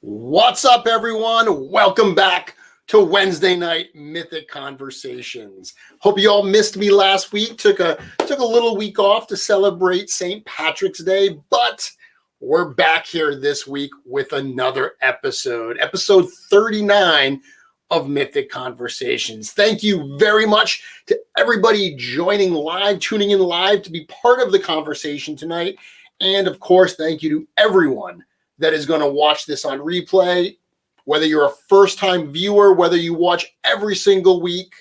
What's up, everyone? Welcome back to Wednesday night Mythic Conversations. Hope you all missed me last week. Took a little week off to celebrate St. Patrick's Day, but we're back here this week with another episode 39 of Mythic Conversations. Thank you very much to everybody joining live, tuning in live to be part of the conversation tonight. And of course, thank you to everyone that is going to watch this on replay, whether you're a first-time viewer, whether you watch every single week.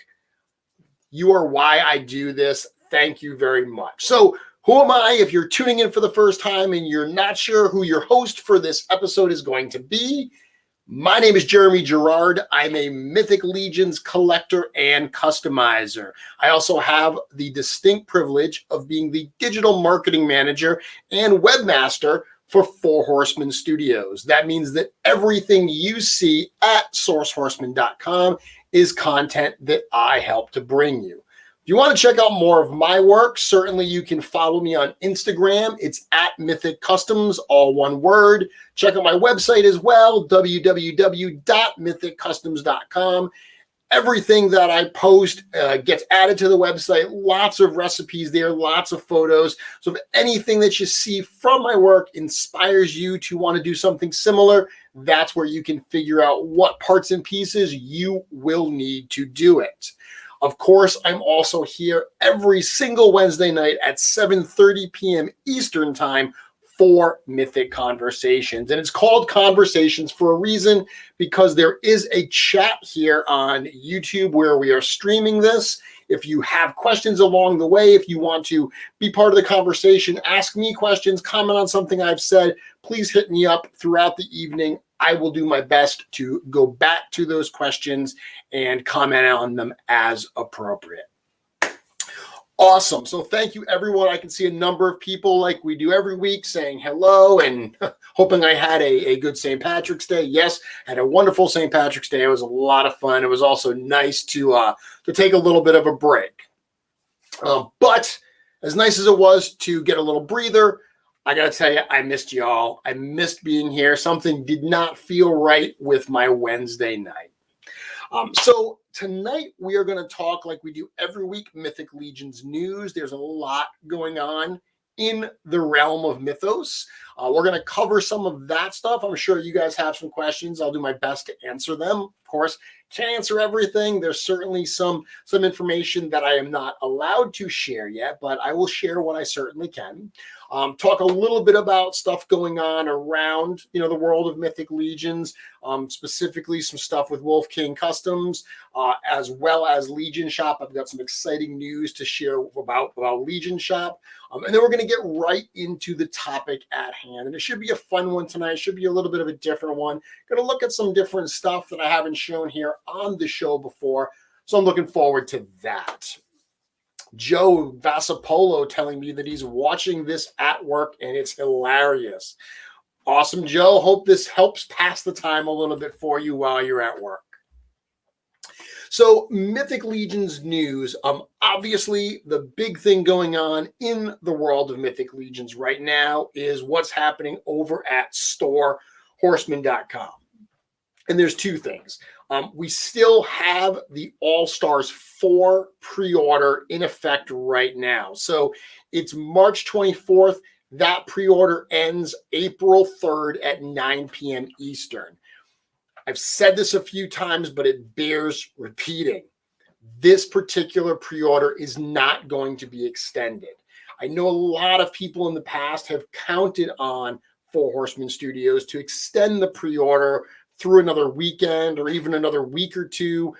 You are why I do this. Thank you very much. So who am I? If you're tuning in for the first time and you're not sure who your host for this episode is going to be, my name is Jeremy Gerard. I'm a Mythic Legions collector and customizer. I also have the distinct privilege of being the digital marketing manager and webmaster for Four Horsemen Studios. That means that everything you see at sourcehorseman.com is content that I help to bring you. If you want to check out more of my work, certainly you can follow me on Instagram. It's at Mythic Customs, all one word. Check out my website as well, www.mythiccustoms.com. Everything that I post gets added to the website. Lots of recipes there, lots of photos. So if anything that you see from my work inspires you to want to do something similar, that's where you can figure out what parts and pieces you will need to do it. Of course, I'm also here every single Wednesday night at 7:30 p.m. Eastern Time for Mythic Conversations. And it's called Conversations for a reason, because there is a chat here on YouTube where we are streaming this. If you have questions along the way, if you want to be part of the conversation, ask me questions, comment on something I've said, please hit me up throughout the evening. I will do my best to go back to those questions and comment on them as appropriate. Awesome. So thank you, everyone. I can see a number of people, like we do every week, saying hello and hoping I had a good St. Patrick's Day. Yes, I had a wonderful St. Patrick's Day. It was a lot of fun. It was also nice to take a little bit of a break. But as nice as it was to get a little breather, I got to tell you, I missed y'all. I missed being here. Something did not feel right with my Wednesday night. So tonight we are going to talk, like we do every week, Mythic Legions news. There's a lot going on in the realm of mythos. We're going to cover some of that stuff. I'm sure you guys have some questions. I'll do my best to answer them. Of course, can't answer everything. There's certainly some information that I am not allowed to share yet, but I will share what I certainly can. Talk a little bit about stuff going on around, the world of Mythic Legions, specifically some stuff with Wolf King Customs, as well as Legion Shop. I've got some exciting news to share about Legion Shop. And then we're going to get right into the topic at hand. And it should be a fun one tonight. It should be a little bit of a different one. Going to look at some different stuff that I haven't shown here on the show before. So I'm looking forward to that. Joe Vasapolo telling me that he's watching this at work and it's hilarious. Awesome, Joe. Hope this helps pass the time a little bit for you while you're at work. So Mythic Legions news. Obviously, the big thing going on in the world of Mythic Legions right now is what's happening over at storehorseman.com. And there's two things. We still have the All-Stars 4 pre-order in effect right now. So it's March 24th. That pre-order ends April 3rd at 9 p.m. Eastern. I've said this a few times, but it bears repeating. This particular pre-order is not going to be extended. I know a lot of people in the past have counted on Four Horsemen Studios to extend the pre-order through another weekend or even another week or two.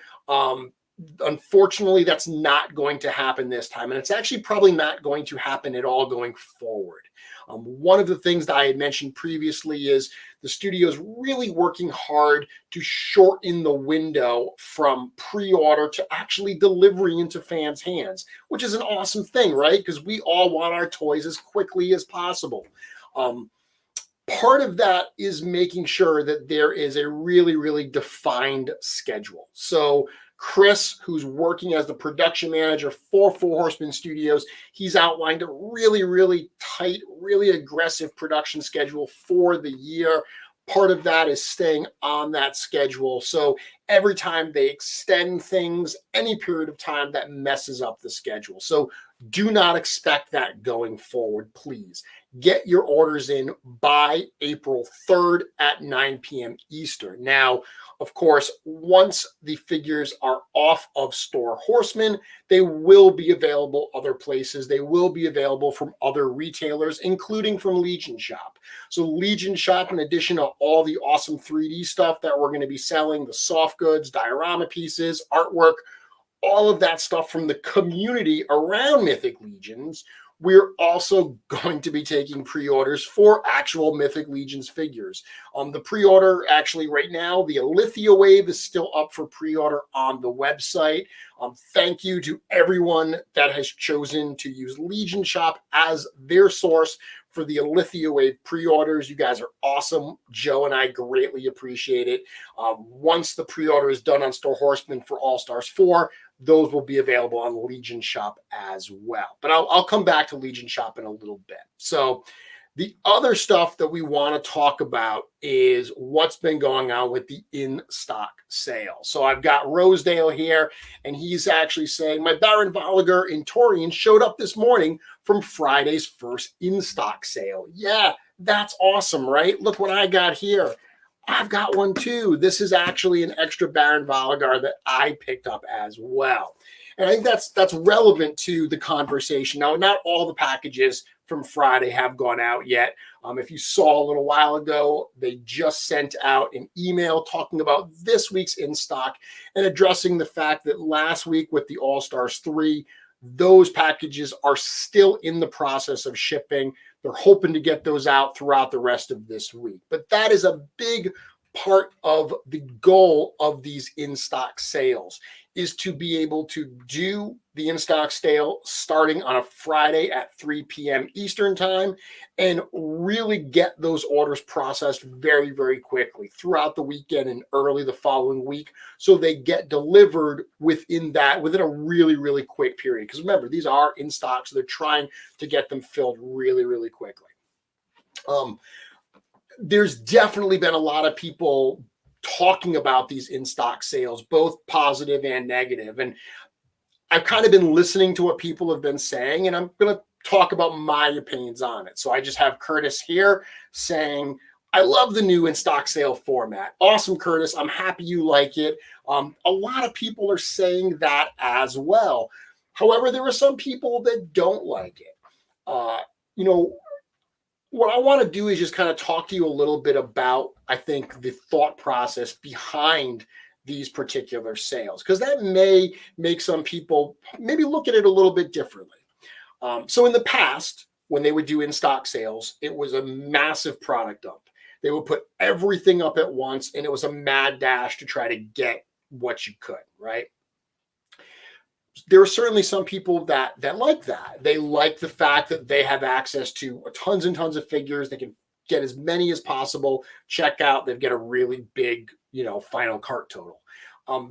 Unfortunately, that's not going to happen this time. And it's actually probably not going to happen at all going forward. One of the things that I had mentioned previously is the studio is really working hard to shorten the window from pre-order to actually delivery into fans' hands, which is an awesome thing, right? Because we all want our toys as quickly as possible. Part of that is making sure that there is a really, really defined schedule. So Chris, who's working as the production manager for Four Horsemen Studios, he's outlined a really, really tight, really aggressive production schedule for the year. Part of that is staying on that schedule. So every time they extend things, any period of time, that messes up the schedule. So do not expect that going forward, please. Get your orders in by April 3rd at 9 p.m. Eastern. Now, of course, once the figures are off of Store Horsemen, they will be available other places. They will be available from other retailers, including from Legion Shop. So Legion Shop, in addition to all the awesome 3D stuff that we're going to be selling, the soft goods, diorama pieces, artwork, all of that stuff from the community around Mythic Legions, we're also going to be taking pre-orders for actual Mythic Legions figures. The pre-order, actually right now, the Alithia Wave is still up for pre-order on the website. Thank you to everyone that has chosen to use Legion Shop as their source for the Alithia Wave pre-orders. You guys are awesome. Joe and I greatly appreciate it. Once the pre-order is done on Store Horsemen for All Stars 4, those will be available on Legion Shop as well. But I'll come back to Legion Shop in a little bit. So the other stuff that we want to talk about is what's been going on with the in-stock sale. So I've got Rosedale here, and he's actually saying, my Baron Voligar in Torian showed up this morning from Friday's first in-stock sale. Yeah, that's awesome, right? Look what I got here. I've got one too. This is actually an extra Baron Voligar that I picked up as well. And I think that's relevant to the conversation. Now, not all the packages from Friday have gone out yet. If you saw a little while ago, they just sent out an email talking about this week's in stock and addressing the fact that last week with the All Stars 3, those packages are still in the process of shipping. They're hoping to get those out throughout the rest of this week. But that is a big part of the goal of these in-stock sales, is to be able to do the in-stock sale starting on a Friday at 3 p.m. Eastern time and really get those orders processed very, very quickly throughout the weekend and early the following week, so they get delivered within a really, really quick period. Because remember, these are in stock, so they're trying to get them filled really, really quickly. There's definitely been a lot of people talking about these in-stock sales, both positive and negative. And I've kind of been listening to what people have been saying, and I'm going to talk about my opinions on it. So I just have Curtis here saying, I love the new in-stock sale format. Awesome, Curtis. I'm happy you like it. A lot of people are saying that as well. However, there are some people that don't like it. What I want to do is just kind of talk to you a little bit about, I think, the thought process behind these particular sales, because that may make some people maybe look at it a little bit differently. So in the past, when they would do in-stock sales, it was a massive product dump. They would put everything up at once, and it was a mad dash to try to get what you could, right? There are certainly some people that like that. They like the fact that they have access to tons and tons of figures. They can get as many as possible, check out, they get a really big, final cart total.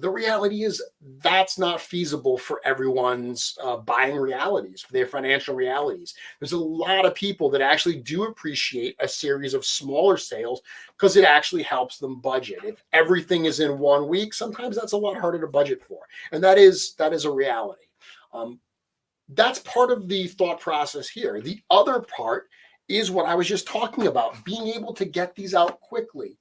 The reality is that's not feasible for everyone's buying realities, for their financial realities. There's a lot of people that actually do appreciate a series of smaller sales because it actually helps them budget. If everything is in 1 week, sometimes that's a lot harder to budget for. And that is a reality. That's part of the thought process here. The other part is what I was just talking about, being able to get these out quickly.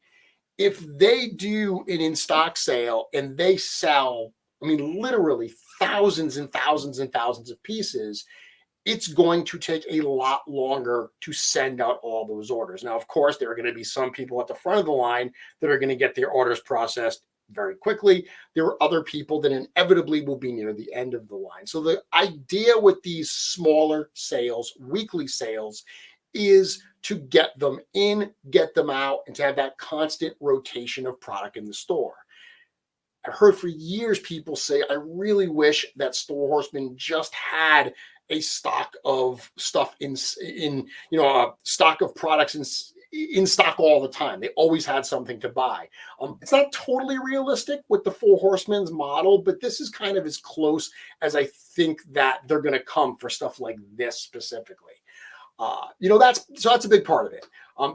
If they do an in-stock sale and they sell, literally thousands and thousands and thousands of pieces, it's going to take a lot longer to send out all those orders. Now, of course, there are going to be some people at the front of the line that are going to get their orders processed very quickly. There are other people that inevitably will be near the end of the line. So the idea with these smaller sales, weekly sales, is to get them in, get them out, and to have that constant rotation of product in the store. I've heard for years people say, I really wish that Store Horseman just had a stock of stuff in a stock of products in stock all the time. They always had something to buy. It's not totally realistic with the Four Horsemen's model, but this is kind of as close as I think that they're going to come for stuff like this specifically. That's a big part of it.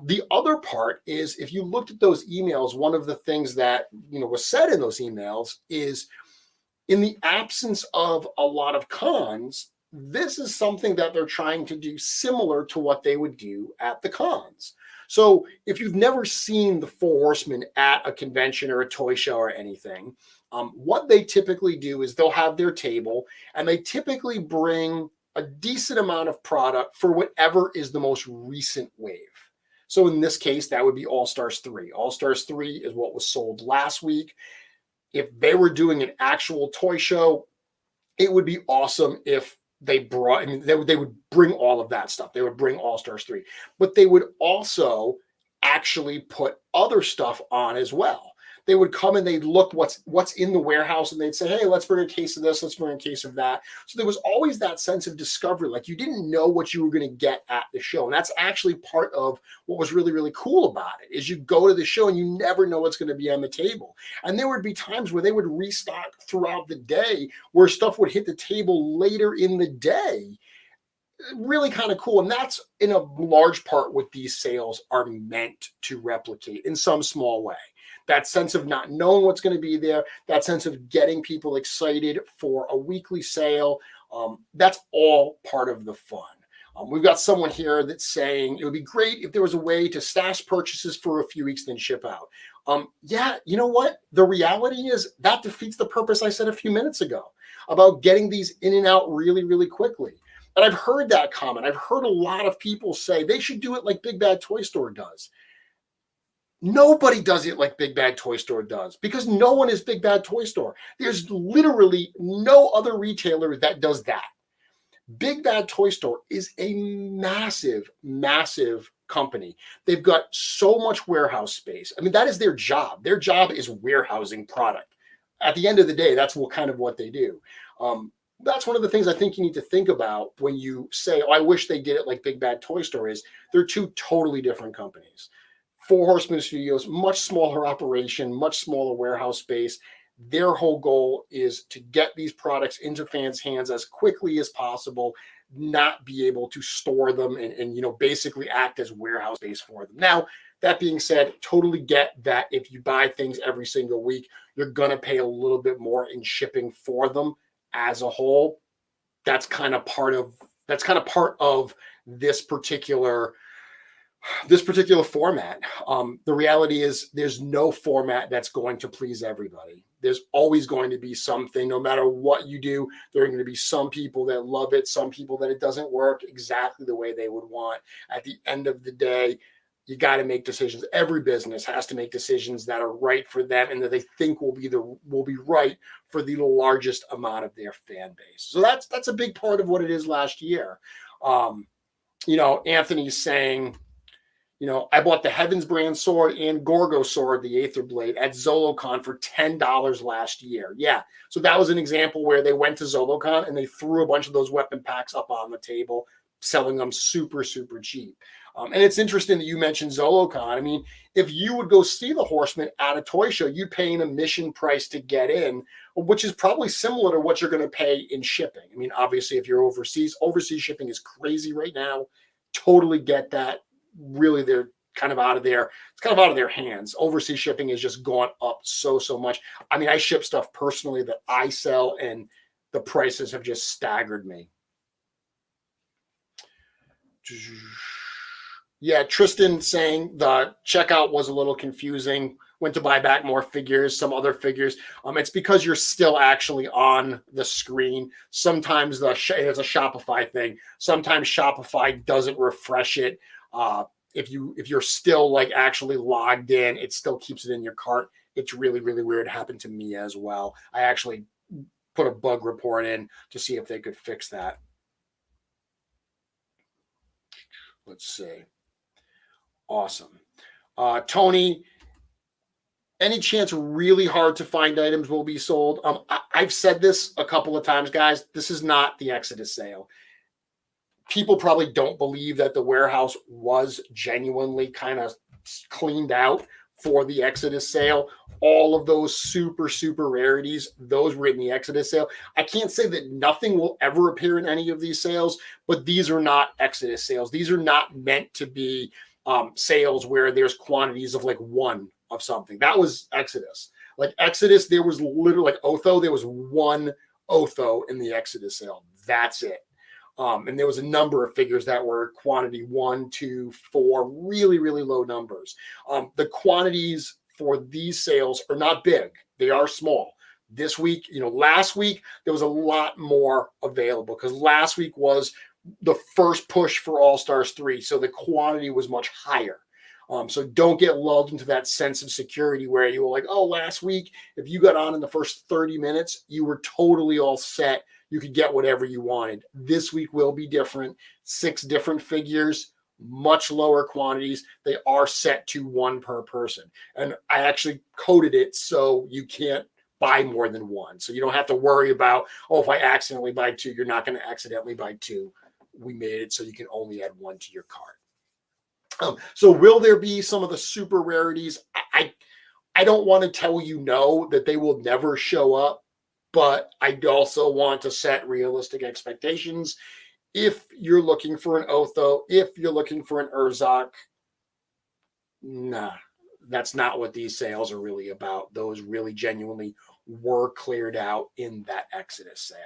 The other part is, if you looked at those emails, one of the things that was said in those emails is, in the absence of a lot of cons, this is something that they're trying to do similar to what they would do at the cons. So if you've never seen the Four Horsemen at a convention or a toy show or anything, what they typically do is they'll have their table, and they typically bring a decent amount of product for whatever is the most recent wave. So in this case, that would be All-Stars 3. All-Stars 3 is what was sold last week. If they were doing an actual toy show, it would be awesome if they would bring all of that stuff. They would bring All-Stars 3, but they would also actually put other stuff on as well. They would come and they'd look what's in the warehouse, and they'd say, hey, let's bring a case of this, let's bring a case of that. So there was always that sense of discovery. Like, you didn't know what you were going to get at the show. And that's actually part of what was really, really cool about it, is you go to the show and you never know what's going to be on the table. And there would be times where they would restock throughout the day, where stuff would hit the table later in the day. Really kind of cool. And that's in a large part what these sales are meant to replicate in some small way. That sense of not knowing what's going to be there, that sense of getting people excited for a weekly sale, that's all part of the fun. We've got someone here that's saying it would be great if there was a way to stash purchases for a few weeks, then ship out. Yeah, you know what? The reality is that defeats the purpose I said a few minutes ago about getting these in and out really, really quickly. And I've heard that comment. I've heard a lot of people say they should do it like Big Bad Toy Store does. Nobody does it like Big Bad Toy Store does, because no one is Big Bad Toy Store. There's literally no other retailer that does that. Big Bad Toy Store is a massive, massive company. They've got so much warehouse space. I mean, that is their job. Their job is warehousing product. At the end of the day, that's what they do. That's one of the things I think you need to think about when you say, oh, I wish they did it like Big Bad Toy Store is. They're two totally different companies. Four Horsemen Studios, much smaller operation, much smaller warehouse space. Their whole goal is to get these products into fans' hands as quickly as possible, not be able to store them and basically act as warehouse space for them. Now, that being said, totally get that if you buy things every single week, you're going to pay a little bit more in shipping for them as a whole. That's kind of part of this particular format. The reality is there's no format that's going to please everybody. There's always going to be something, no matter what you do, there are going to be some people that love it, some people that it doesn't work exactly the way they would want. At the end of the day, you got to make decisions. Every business has to make decisions that are right for them and that they think will be right for the largest amount of their fan base. So that's a big part of what it is last year. Anthony's saying, I bought the Heavens brand sword and Gorgo sword, the Aether Blade, at ZoloCon for $10 last year. Yeah, so that was an example where they went to ZoloCon and they threw a bunch of those weapon packs up on the table, selling them super, super cheap. And it's interesting that you mentioned ZoloCon. I mean, if you would go see the Horsemen at a toy show, you'd pay an admission price to get in, which is probably similar to what you're going to pay in shipping. I mean, obviously, if you're overseas shipping is crazy right now. Totally get that. Really, they're kind of out of their hands. Overseas shipping has just gone up so much. I mean, I ship stuff personally that I sell, and the prices have just staggered me. Yeah, Tristan saying the checkout was a little confusing. Went to buy back more figures, some other figures. It's because you're still actually on the screen. Sometimes it's a Shopify thing. Sometimes Shopify doesn't refresh it. If you're still like actually logged in, it still keeps it in your cart. It's really, really weird. It happened to me as well. I actually put a bug report in to see if they could fix that. Let's see. Awesome. Tony, any chance really hard to find items will be sold? I've said this a couple of times, guys. This is not the Exodus sale. People probably don't believe that the warehouse was genuinely kind of cleaned out for the Exodus sale. All of those super, super rarities, those were in the Exodus sale. I can't say that nothing will ever appear in any of these sales, but these are not Exodus sales. These are not meant to be sales where there's quantities of like one of something. That was Exodus. Like Exodus, there was literally like Otho, there was one Otho in the Exodus sale. That's it. And there was a number of figures that were quantity 1, 2, 4, really, really low numbers. The quantities for these sales are not big. They are small. This week, last week, there was a lot more available because last week was the first push for All-Stars 3. So the quantity was much higher. So don't get lulled into that sense of security where you were like, oh, last week, if you got on in the first 30 minutes, you were totally all set. You could get whatever you wanted. This week will be different. 6 different figures, much lower quantities. They are set to 1 per person. And I actually coded it so you can't buy more than 1. So you don't have to worry about, oh, if I accidentally buy 2, you're not going to accidentally buy 2. We made it so you can only add 1 to your cart. So will there be some of the super rarities? I don't want to tell you no, that they will never show up. But I also want to set realistic expectations. If you're looking for an Otho, if you're looking for an Urzak, nah, that's not what these sales are really about. Those really genuinely were cleared out in that Exodus sale.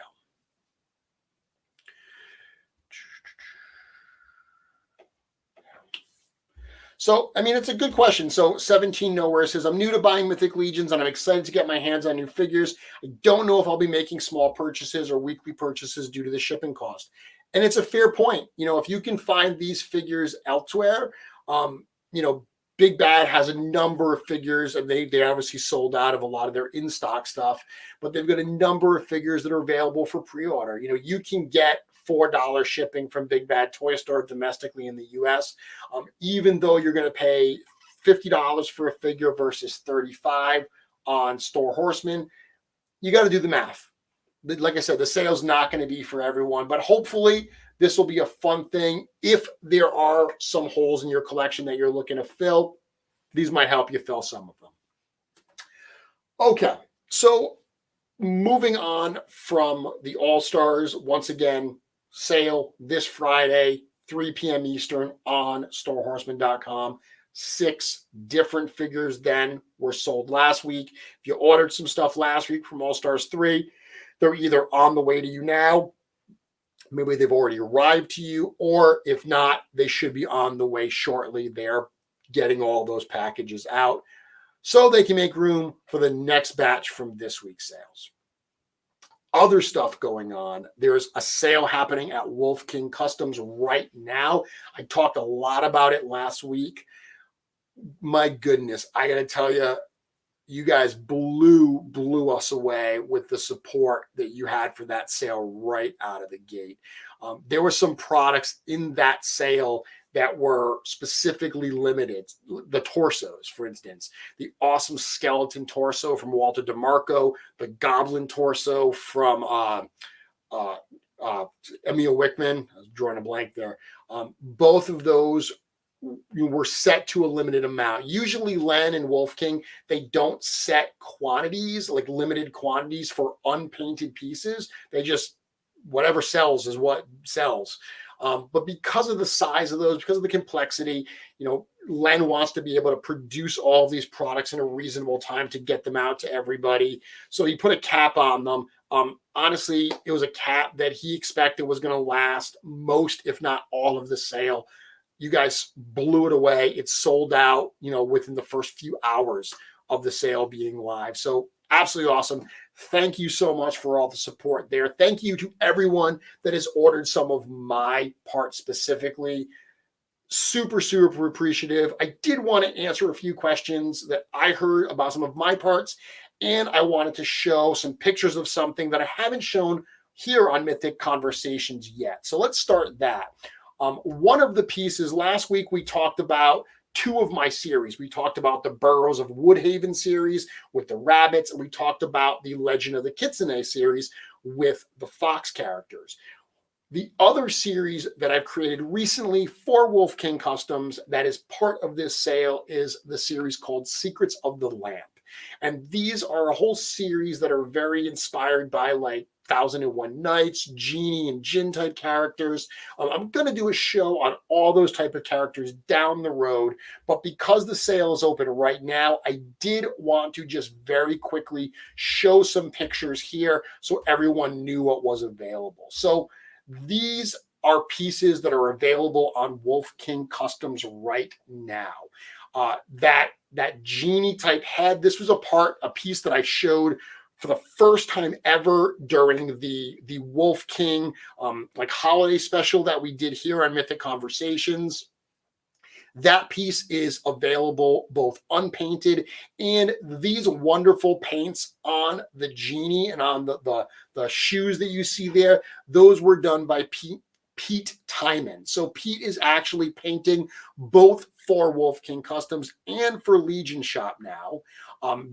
So, I mean, it's a good question. So 17 Nowhere says, I'm new to buying Mythic Legions and I'm excited to get my hands on new figures. I don't know if I'll be making small purchases or weekly purchases due to the shipping cost. And it's a fair point. If you can find these figures elsewhere, Big Bad has a number of figures and they obviously sold out of a lot of their in-stock stuff, but they've got a number of figures that are available for pre-order. You can get $4 shipping from Big Bad Toy Store domestically in the US, even though you're going to pay $50 for a figure versus $35 on Store Horseman. You got to do the math. Like I said, the sale's not going to be for everyone, but hopefully this will be a fun thing. If there are some holes in your collection that you're looking to fill, these might help you fill some of them. Okay, so moving on from the All-Stars, once again, sale this Friday, 3 p.m. Eastern on storehorseman.com. 6 different figures then were sold last week. If you ordered some stuff last week from All-Stars 3, they're either on the way to you now, maybe they've already arrived to you, or if not, they should be on the way shortly. They're getting all those packages out so they can make room for the next batch from this week's sales. Other stuff going on. There's a sale happening at Wolf King Customs right now. I talked a lot about it last week. My goodness, I got to tell you, you guys blew us away with the support that you had for that sale right out of the gate. There were some products in that sale that were specifically limited. The torsos, for instance, the awesome skeleton torso from Walter Demarco, the goblin torso from Emil Wickman. I was drawing a blank there. Both of those were set to a limited amount. Usually Len and Wolf King, they don't set quantities, like limited quantities for unpainted pieces. They just, whatever sells is what sells. But because of the size of those, because of the complexity, Len wants to be able to produce all these products in a reasonable time to get them out to everybody. So he put a cap on them. Honestly, it was a cap that he expected was going to last most, if not all of the sale. You guys blew it away. It sold out, within the first few hours of the sale being live. So absolutely awesome. Thank you so much for all the support there. Thank you to everyone that has ordered some of my parts specifically. super appreciative. I did want to answer a few questions that I heard about some of my parts, and I wanted to show some pictures of something that I haven't shown here on Mythic Conversations yet. So let's start that. One of the pieces, last week we talked about two of my series. We talked about the Burrows of Woodhaven series with the rabbits, and we talked about the Legend of the Kitsune series with the fox characters. The other series that I've created recently for Wolf King Customs that is part of this sale is the series called Secrets of the Lamp. And these are a whole series that are very inspired by like 1001 Nights, Genie and Jinn type characters. I'm going to do a show on all those type of characters down the road, but because the sale is open right now, I did want to just very quickly show some pictures here so everyone knew what was available. So these are pieces that are available on Wolf King Customs right now. That genie type head, this was a piece that I showed for the first time ever during the Wolf King like holiday special that we did here on Mythic Conversations. That piece is available both unpainted, and these wonderful paints on the genie and on the shoes that you see there, those were done by Pete Timon. So Pete is actually painting both for Wolf King Customs and for Legion Shop now.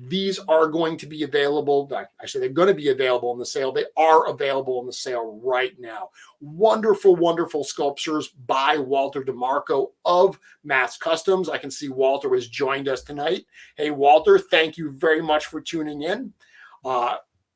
These are going to be available. Actually, they're going to be available in the sale. They are available in the sale right now. Wonderful sculptures by Walter Demarco of Mass Customs. I can see Walter has joined us tonight. Hey, Walter, thank you very much for tuning in.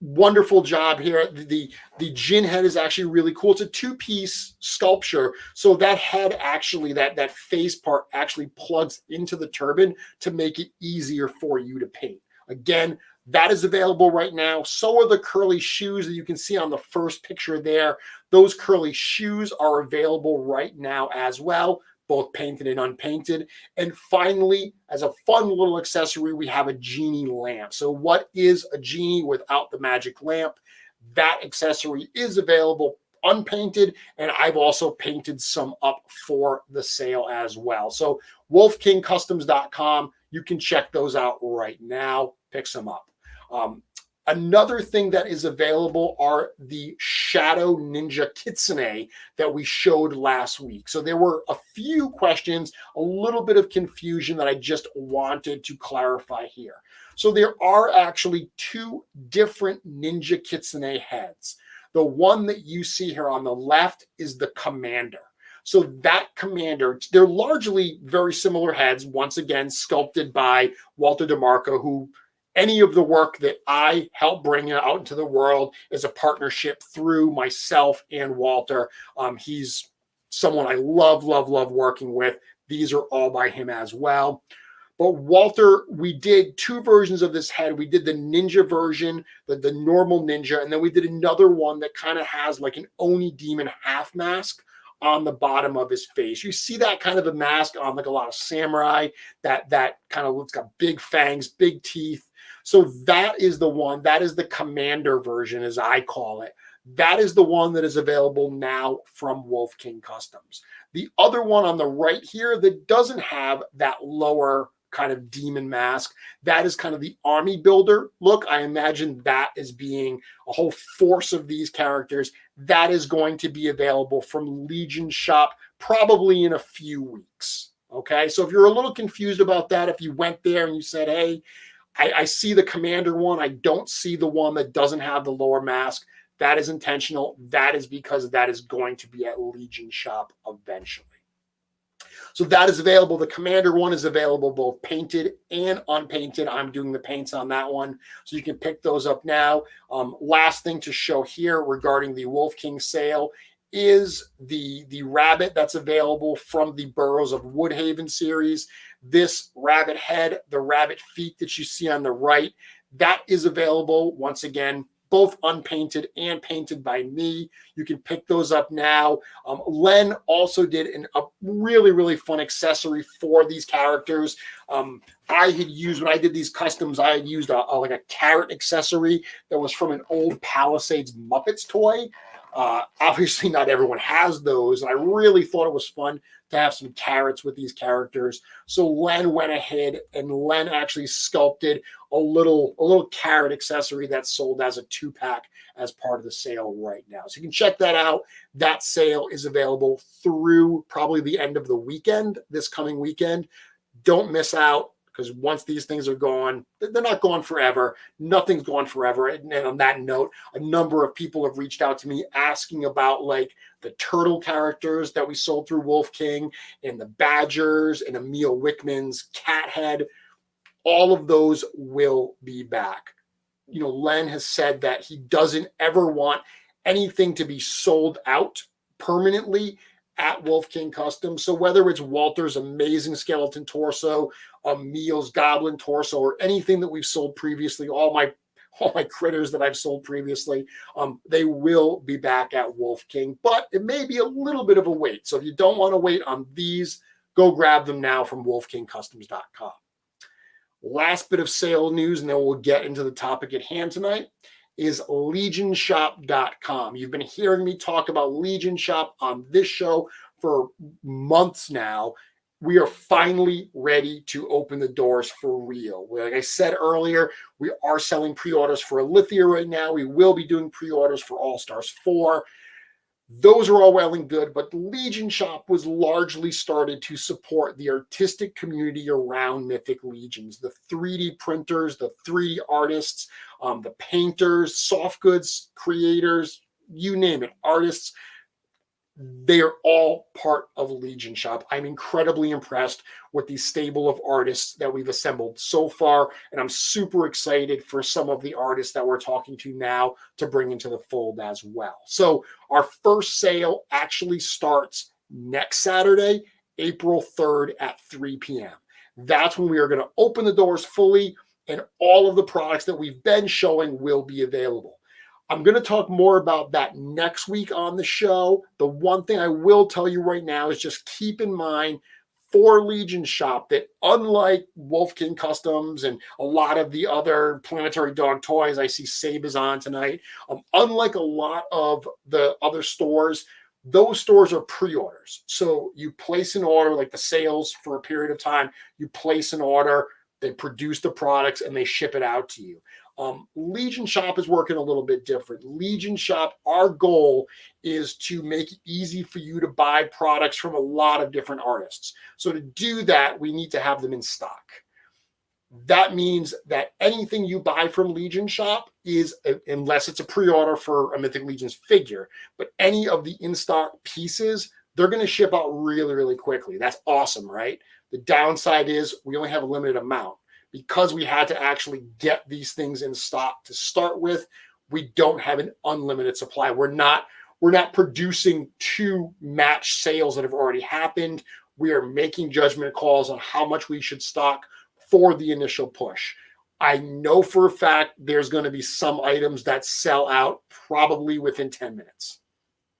Wonderful job here. The Jinn head is actually really cool. It's a two-piece sculpture. So that head actually, that face part actually plugs into the turban to make it easier for you to paint. Again, that is available right now. So are the curly shoes that you can see on the first picture there. Those curly shoes are available right now as well, both painted and unpainted. And finally, as a fun little accessory, we have a genie lamp. So what is a genie without the magic lamp? That accessory is available unpainted, and I've also painted some up for the sale as well. So wolfkingcustoms.com, you can check those out right now, pick some up. Another thing that is available are the Shadow Ninja Kitsune that we showed last week. So there were a few questions, a little bit of confusion that I just wanted to clarify here. So there are actually two different Ninja Kitsune heads. The one that you see here on the left is the Commander. So that Commander, they're largely very similar heads, once again, sculpted by Walter Demarco, who any of the work that I help bring out into the world is a partnership through myself and Walter. He's someone I love working with. These are all by him as well. But Walter, we did two versions of this head. We did the ninja version, the normal ninja, and then we did another one that kind of has like an Oni demon half mask on the bottom of his face. You see that kind of a mask on like a lot of samurai, that kind of looks got big fangs, big teeth. So that is the one, that is the Commander version, as I call it. That is the one that is available now from Wolf King Customs. The other one on the right here that doesn't have that lower kind of demon mask, that is kind of the army builder look. I imagine that as being a whole force of these characters. That is going to be available from Legion Shop probably in a few weeks. Okay, so if you're a little confused about that, if you went there and you said, hey, I see the Commander one, I don't see the one that doesn't have the lower mask, that is intentional. That is because that is going to be at Legion Shop eventually. So that is available. The Commander one is available both painted and unpainted. I'm doing the paints on that one, so you can pick those up now. Last thing to show here regarding the Wolf King sale is the rabbit that's available from the Burrows of Woodhaven series. This rabbit head, the rabbit feet that you see on the right, that is available once again, both unpainted and painted by me. You can pick those up now. Len also did a really fun accessory for these characters. I had used, when I did these customs, I had used like a carrot accessory that was from an old Palisades Muppets toy. Obviously, not everyone has those, and I really thought it was fun to have some carrots with these characters. So Len went ahead and Len actually sculpted a little carrot accessory that's sold as a 2-pack as part of the sale right now. So you can check that out. That sale is available through probably the end of the weekend, this coming weekend. Don't miss out, because once these things are gone, they're not gone forever. Nothing's gone forever. And on that note, a number of people have reached out to me asking about like the turtle characters that we sold through Wolf King, and the badgers, and Emil Wickman's cat head. All of those will be back. Len has said that he doesn't ever want anything to be sold out permanently at Wolf King Custom. So whether it's Walter's amazing skeleton torso, Emil's goblin torso, or anything that we've sold previously, all my critters that I've sold previously, they will be back at Wolf King, but it may be a little bit of a wait. So if you don't want to wait on these, go grab them now from wolfkingcustoms.com. Last bit of sale news, and then we'll get into the topic at hand tonight, is legionshop.com. You've been hearing me talk about Legion Shop on this show for months now. We are finally ready to open the doors for real. Like I said earlier, we are selling pre-orders for Alithia right now. We will be doing pre-orders for All Stars 4. Those are all well and good, but Legion Shop was largely started to support the artistic community around Mythic Legions, the 3D printers, the 3D artists, the painters, soft goods creators, you name it, artists. They are all part of Legion Shop. I'm incredibly impressed with the stable of artists that we've assembled so far, and I'm super excited for some of the artists that we're talking to now to bring into the fold as well. So our first sale actually starts next Saturday, April 3rd at 3 p.m. That's when we are going to open the doors fully, and all of the products that we've been showing will be available. I'm going to talk more about that next week on the show. The one thing I will tell you right now is just keep in mind for Legion Shop that unlike Wolf King Customs and a lot of the other Planetary Dog toys, I see Sabe is on tonight, unlike a lot of the other stores, those stores are pre-orders. So you place an order, like the sales for a period of time, you place an order, they produce the products, and they ship it out to you. Legion Shop is working a little bit different. Legion Shop, our goal is to make it easy for you to buy products from a lot of different artists. So to do that, we need to have them in stock. That means that anything you buy from Legion Shop is, unless it's a pre-order for a Mythic Legions figure, but any of the in-stock pieces, they're going to ship out really, really quickly. That's awesome, right? The downside is we only have a limited amount. Because we had to actually get these things in stock to start with, we don't have an unlimited supply. We're not producing to match sales that have already happened. We are making judgment calls on how much we should stock for the initial push. I know for a fact there's going to be some items that sell out probably within 10 minutes.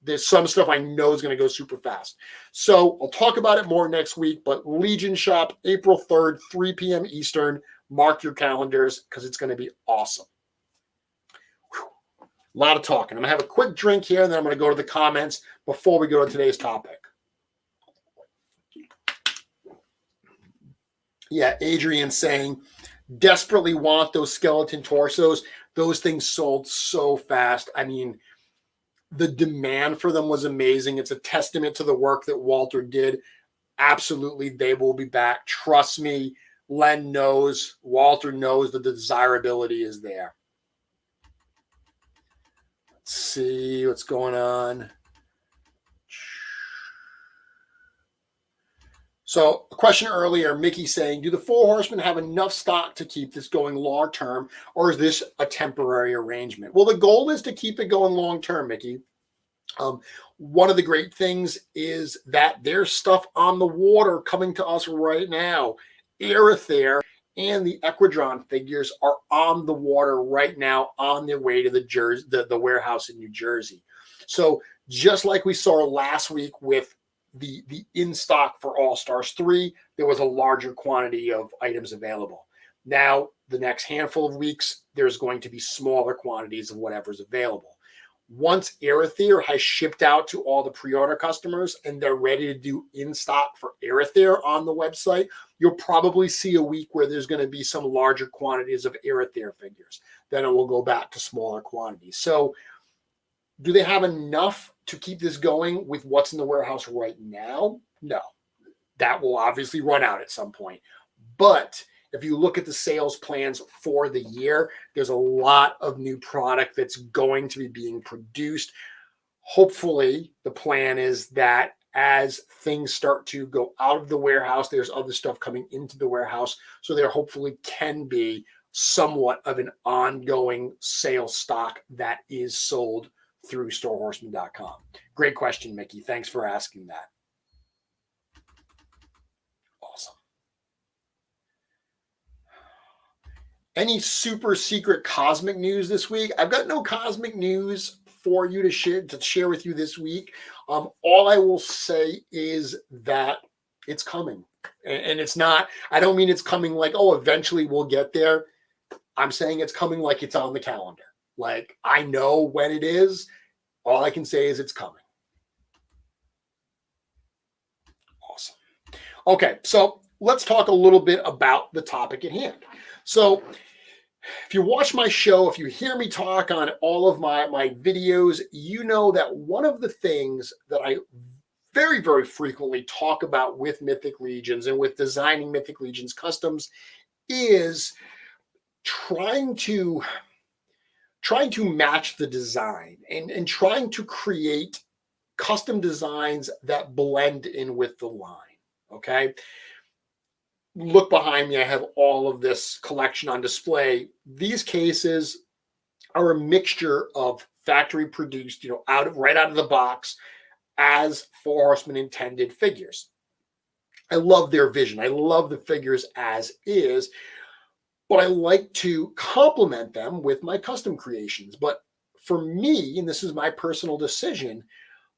There's some stuff I know is going to go super fast. So I'll talk about it more next week, but Legion Shop, April 3rd, 3 p.m. Eastern. Mark your calendars because it's going to be awesome. Whew. A lot of talking. I'm going to have a quick drink here, and then I'm going to go to the comments before we go to today's topic. Yeah, Adrian saying, desperately want those skeleton torsos. Those things sold so fast. I mean, the demand for them was amazing. It's a testament to the work that Walter did. Absolutely, they will be back. Trust me, Len knows, Walter knows that the desirability is there. Let's see what's going on. So a question earlier, Mickey saying, do the Four Horsemen have enough stock to keep this going long term, or is this a temporary arrangement? Well, the goal is to keep it going long term, Mickey. One of the great things is that there's stuff on the water coming to us right now. Aether and the Equidron figures are on the water right now on their way to the warehouse in New Jersey. So just like we saw last week with the in stock for All Stars 3, there was a larger quantity of items available. Now, the next handful of weeks, there's going to be smaller quantities of whatever's available. Once Aether has shipped out to all the pre-order customers and they're ready to do in stock for Aether on the website, you'll probably see a week where there's going to be some larger quantities of Aether figures. Then it will go back to smaller quantities. So do they have enough to keep this going with what's in the warehouse right now? No. That will obviously run out at some point. But if you look at the sales plans for the year, there's a lot of new product that's going to be being produced. Hopefully, the plan is that as things start to go out of the warehouse, there's other stuff coming into the warehouse. So there hopefully can be somewhat of an ongoing sales stock that is sold through storehorseman.com. Great question, Mickey. Thanks for asking that. Awesome. Any super secret cosmic news this week? I've got no cosmic news for you to share with you this week. All I will say is that it's coming. And it's not, I don't mean it's coming like, oh, eventually we'll get there. I'm saying it's coming like it's on the calendar. Like, I know when it is. All I can say is it's coming. Awesome. Okay, so let's talk a little bit about the topic at hand. So if you watch my show, if you hear me talk on all of my videos, you know that one of the things that I very, very frequently talk about with Mythic Legions and with designing Mythic Legions customs is trying to match the design and trying to create custom designs that blend in with the line. Okay. Look behind me. I have all of this collection on display. These cases are a mixture of factory produced, right out of the box as Four Horsemen intended figures. I love their vision. I love the figures as is. But I like to complement them with my custom creations. But for me, and this is my personal decision,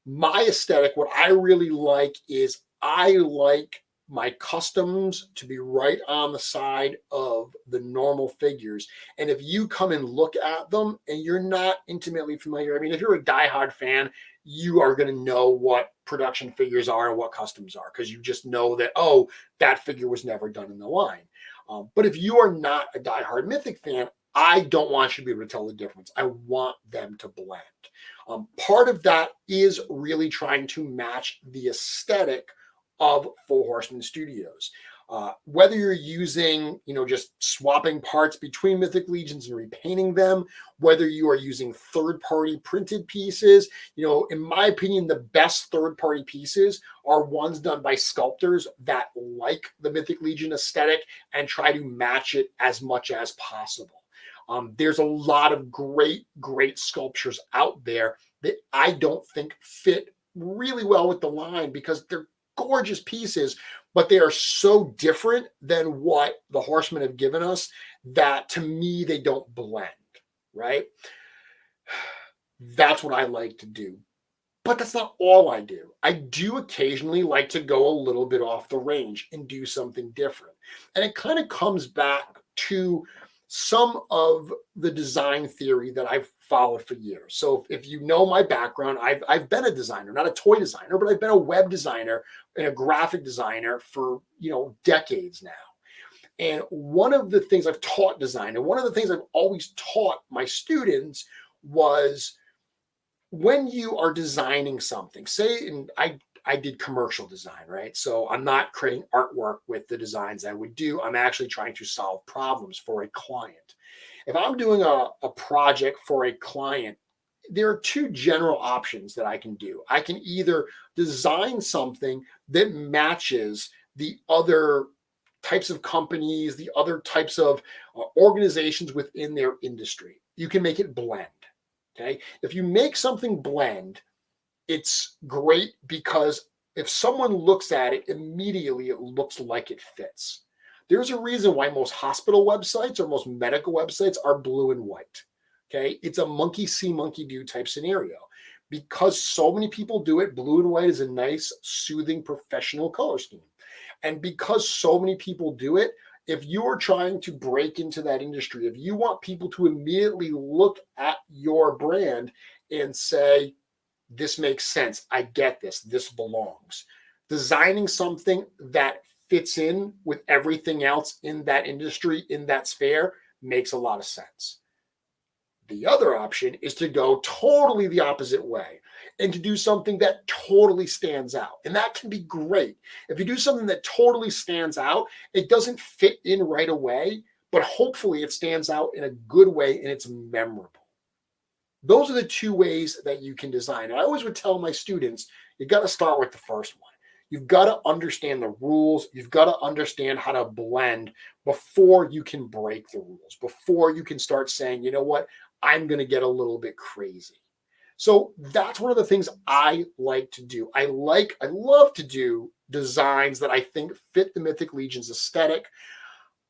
my aesthetic, what I really like is I like my customs to be right on the side of the normal figures. And if you come and look at them and you're not intimately familiar, I mean, if you're a diehard fan, you are going to know what production figures are and what customs are, because you just know that, oh, that figure was never done in the line. But if you are not a diehard Mythic fan, I don't want you to be able to tell the difference. I want them to blend. Part of that is really trying to match the aesthetic of Four Horsemen Studios. Whether you're using, just swapping parts between Mythic Legions and repainting them, whether you are using third-party printed pieces, in my opinion, the best third-party pieces are ones done by sculptors that like the Mythic Legion aesthetic and try to match it as much as possible. There's a lot of great, great sculptures out there that I don't think fit really well with the line because they're gorgeous pieces, but they are so different than what the Horsemen have given us that to me, they don't blend, right? That's what I like to do. But that's not all I do. I do occasionally like to go a little bit off the range and do something different. And it kind of comes back to some of the design theory that I've followed for years. So if you know my background, I've been a designer, not a toy designer, but I've been a web designer and a graphic designer for, decades now. And one of the things I've taught design, and one of the things I've always taught my students was when you are designing something, say, and I did commercial design, right? So I'm not creating artwork with the designs I would do. I'm actually trying to solve problems for a client. If I'm doing a project for a client, there are two general options that I can do. I can either design something that matches the other types of companies, the other types of organizations within their industry. You can make it blend, okay? If you make something blend, it's great because if someone looks at it, immediately it looks like it fits. There's a reason why most hospital websites or most medical websites are blue and white. Okay. It's a monkey see, monkey do type scenario. Because so many people do it, blue and white is a nice, soothing, professional color scheme. And because so many people do it, if you are trying to break into that industry, if you want people to immediately look at your brand and say, this makes sense. I get this. This belongs. Designing something that fits in with everything else in that industry, in that sphere, makes a lot of sense. The other option is to go totally the opposite way and to do something that totally stands out. And that can be great. If you do something that totally stands out, it doesn't fit in right away, but hopefully it stands out in a good way and it's memorable. Those are the two ways that you can design. I always would tell my students, you got to start with the first one. You've got to understand the rules. You've got to understand how to blend before you can break the rules, before you can start saying, you know what, I'm going to get a little bit crazy. So that's one of the things I like to do. I love to do designs that I think fit the Mythic Legions aesthetic,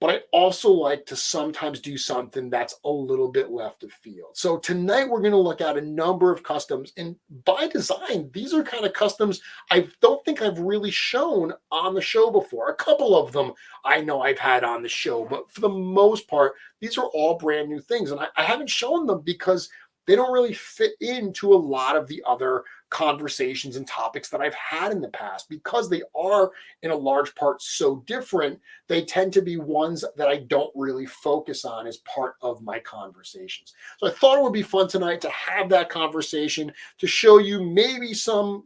but I also like to sometimes do something that's a little bit left of field. So tonight we're going to look at a number of customs, and by design, these are kind of customs I don't think I've really shown on the show before. A couple of them I know I've had on the show, but for the most part, these are all brand new things, and I haven't shown them because they don't really fit into a lot of the other conversations and topics that I've had in the past. Because they are in a large part so different, they tend to be ones that I don't really focus on as part of my conversations. So I thought it would be fun tonight to have that conversation, to show you maybe some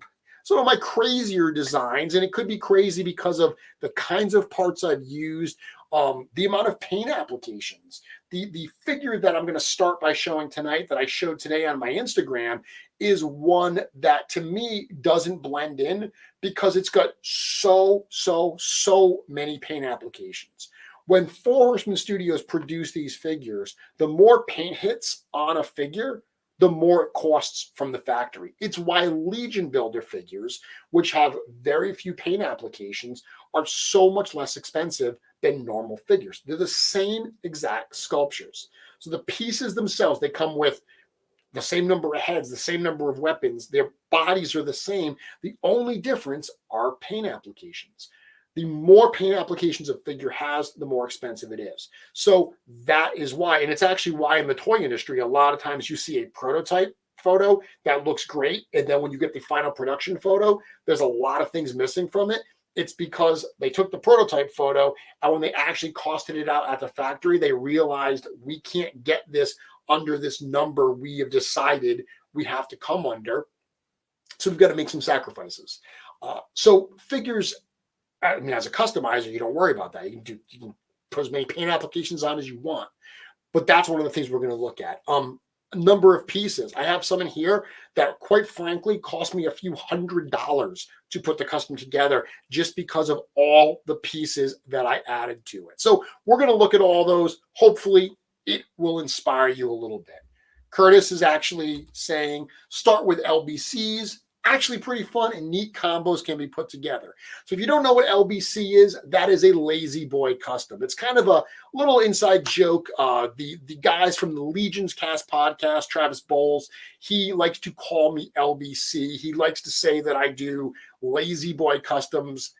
of my crazier designs. And it could be crazy because of the kinds of parts I've used, the amount of paint applications. The figure that I'm going to start by showing tonight, that I showed today on my Instagram, is one that to me doesn't blend in because it's got so many paint applications. When Four Horsemen Studios produce these figures, the more paint hits on a figure, the more it costs from the factory. It's why Legion Builder figures, which have very few paint applications, are so much less expensive than normal figures. They're the same exact sculptures. So the pieces themselves, they come with the same number of heads, the same number of weapons. Their bodies are the same. The only difference are paint applications. The more paint applications a figure has, the more expensive it is. So that is why, and it's actually why in the toy industry, a lot of times you see a prototype photo that looks great, and then when you get the final production photo, there's a lot of things missing from it. It's because they took the prototype photo, and when they actually costed it out at the factory, they realized we can't get this under this number we have decided we have to come under. So we've got to make some sacrifices. So figures, I mean, as a customizer, you don't worry about that. You can put as many paint applications on as you want. But that's one of the things we're going to look at. A number of pieces. I have some in here that, quite frankly, cost me a few $100s to put the custom together just because of all the pieces that I added to it. So we're going to look at all those. Hopefully, it will inspire you a little bit. Curtis is actually saying, start with LBCs. Actually pretty fun and neat combos can be put together. So if you don't know what LBC is, that is a Lazy Boy custom. It's kind of a little inside joke. The guys from the Legions Cast podcast, Travis Bowles, he likes to call me LBC. He likes to say that I do Lazy Boy customs.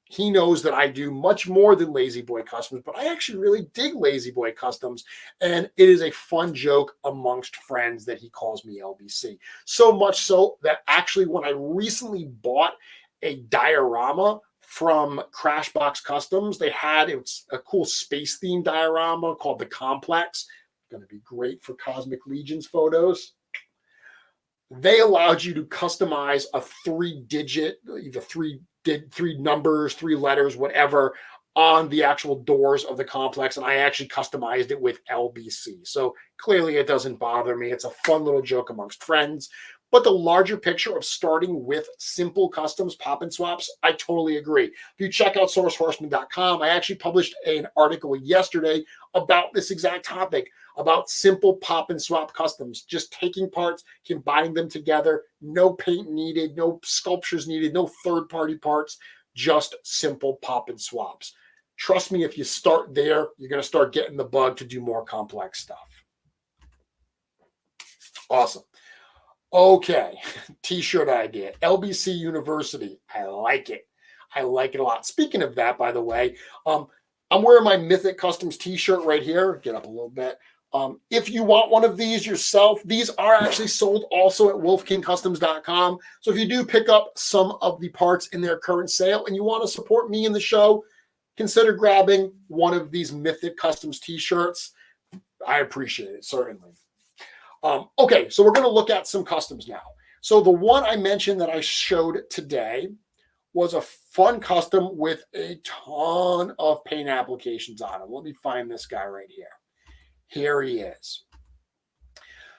He knows that I do much more than Lazy Boy customs, but I actually really dig Lazy Boy customs, and it is a fun joke amongst friends that he calls me LBC. So much so that actually when I recently bought a diorama from Crashbox Customs, it's a cool space-themed diorama called The Complex. Going to be great for Cosmic Legions photos. They allowed you to customize a 3-digit, either three numbers, 3 letters, whatever, on the actual doors of the complex. And I actually customized it with LBC. So clearly it doesn't bother me. It's a fun little joke amongst friends. But the larger picture of starting with simple customs, pop and swaps, I totally agree. If you check out sourcehorseman.com, I actually published an article yesterday about this exact topic, about simple pop and swap customs, just taking parts, combining them together, no paint needed, no sculptures needed, no third-party parts, just simple pop and swaps. Trust me, if you start there, you're going to start getting the bug to do more complex stuff. Awesome. Okay, t-shirt idea, LBC University. I like it. I like it a lot. Speaking of that, by the way, I'm wearing my Mythic Customs t-shirt right here. Get up a little bit. If you want one of these yourself, these are actually sold also at wolfkingcustoms.com. So if you do pick up some of the parts in their current sale and you want to support me in the show, consider grabbing one of these Mythic Customs t-shirts. I appreciate it, certainly. Okay, so we're going to look at some customs now. So the one I mentioned that I showed today was a fun custom with a ton of paint applications on it. Let me find this guy right here. Here he is.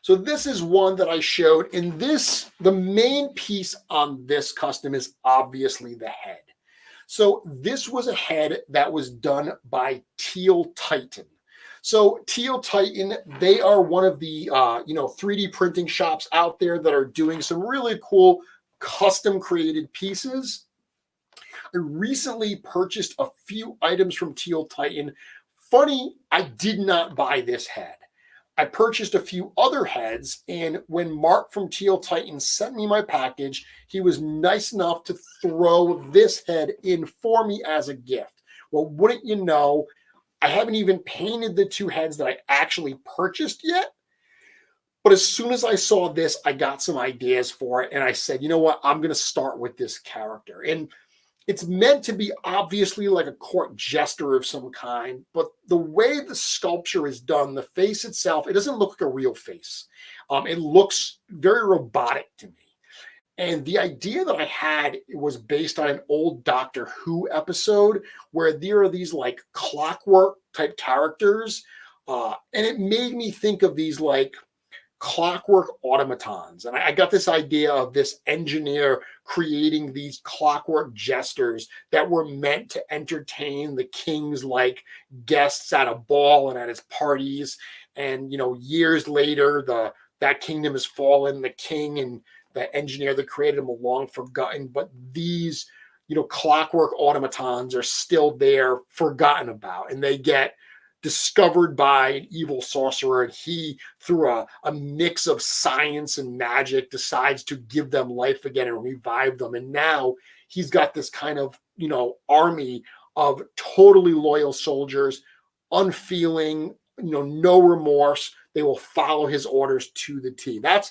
So this is one that I showed. In this, the main piece on this custom is obviously the head. So this was a head that was done by Teal Titan. So Teal Titan, they are one of the 3D printing shops out there that are doing some really cool custom created pieces. I recently purchased a few items from Teal Titan. Funny, I did not buy this head. I purchased a few other heads, and when Mark from Teal Titan sent me my package, he was nice enough to throw this head in for me as a gift. Well, wouldn't you know, I haven't even painted the two heads that I actually purchased yet. But as soon as I saw this, I got some ideas for it, and I said, you know what, I'm going to start with this character. And it's meant to be obviously like a court jester of some kind, but the way the sculpture is done, the face itself, it doesn't look like a real face. It looks very robotic to me. And the idea that I had was based on an old Doctor Who episode where there are these like clockwork type characters. And it made me think of these like clockwork automatons. And I got this idea of this engineer creating these clockwork jesters that were meant to entertain the king's like guests at a ball and at his parties. And, years later, that kingdom has fallen, the king and the engineer that created them are long forgotten, but these, clockwork automatons are still there, forgotten about, and they get discovered by an evil sorcerer, and he, through a mix of science and magic, decides to give them life again and revive them. And now he's got this kind of, army of totally loyal soldiers, unfeeling, no remorse. They will follow his orders to the T. That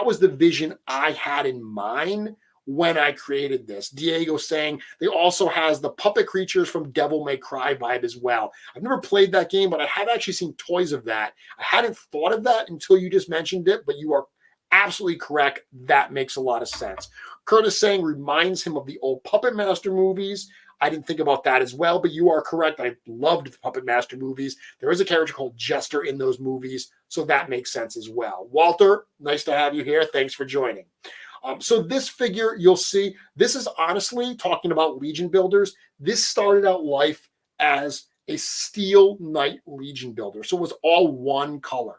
was the vision I had in mind when I created this. Diego saying they also has the puppet creatures from Devil May Cry vibe as well. I've never played that game, but I have actually seen toys of that. I hadn't thought of that until you just mentioned it, but you are absolutely correct. That makes a lot of sense. Curtis saying reminds him of the old Puppet Master movies. I didn't think about that as well, but you are correct. I loved the Puppet Master movies. There is a character called Jester in those movies, so that makes sense as well. Walter, nice to have you here. Thanks for joining. So this figure, you'll see, this is honestly, talking about Legion builders, this started out life as a Steel Knight Legion builder. So it was all one color.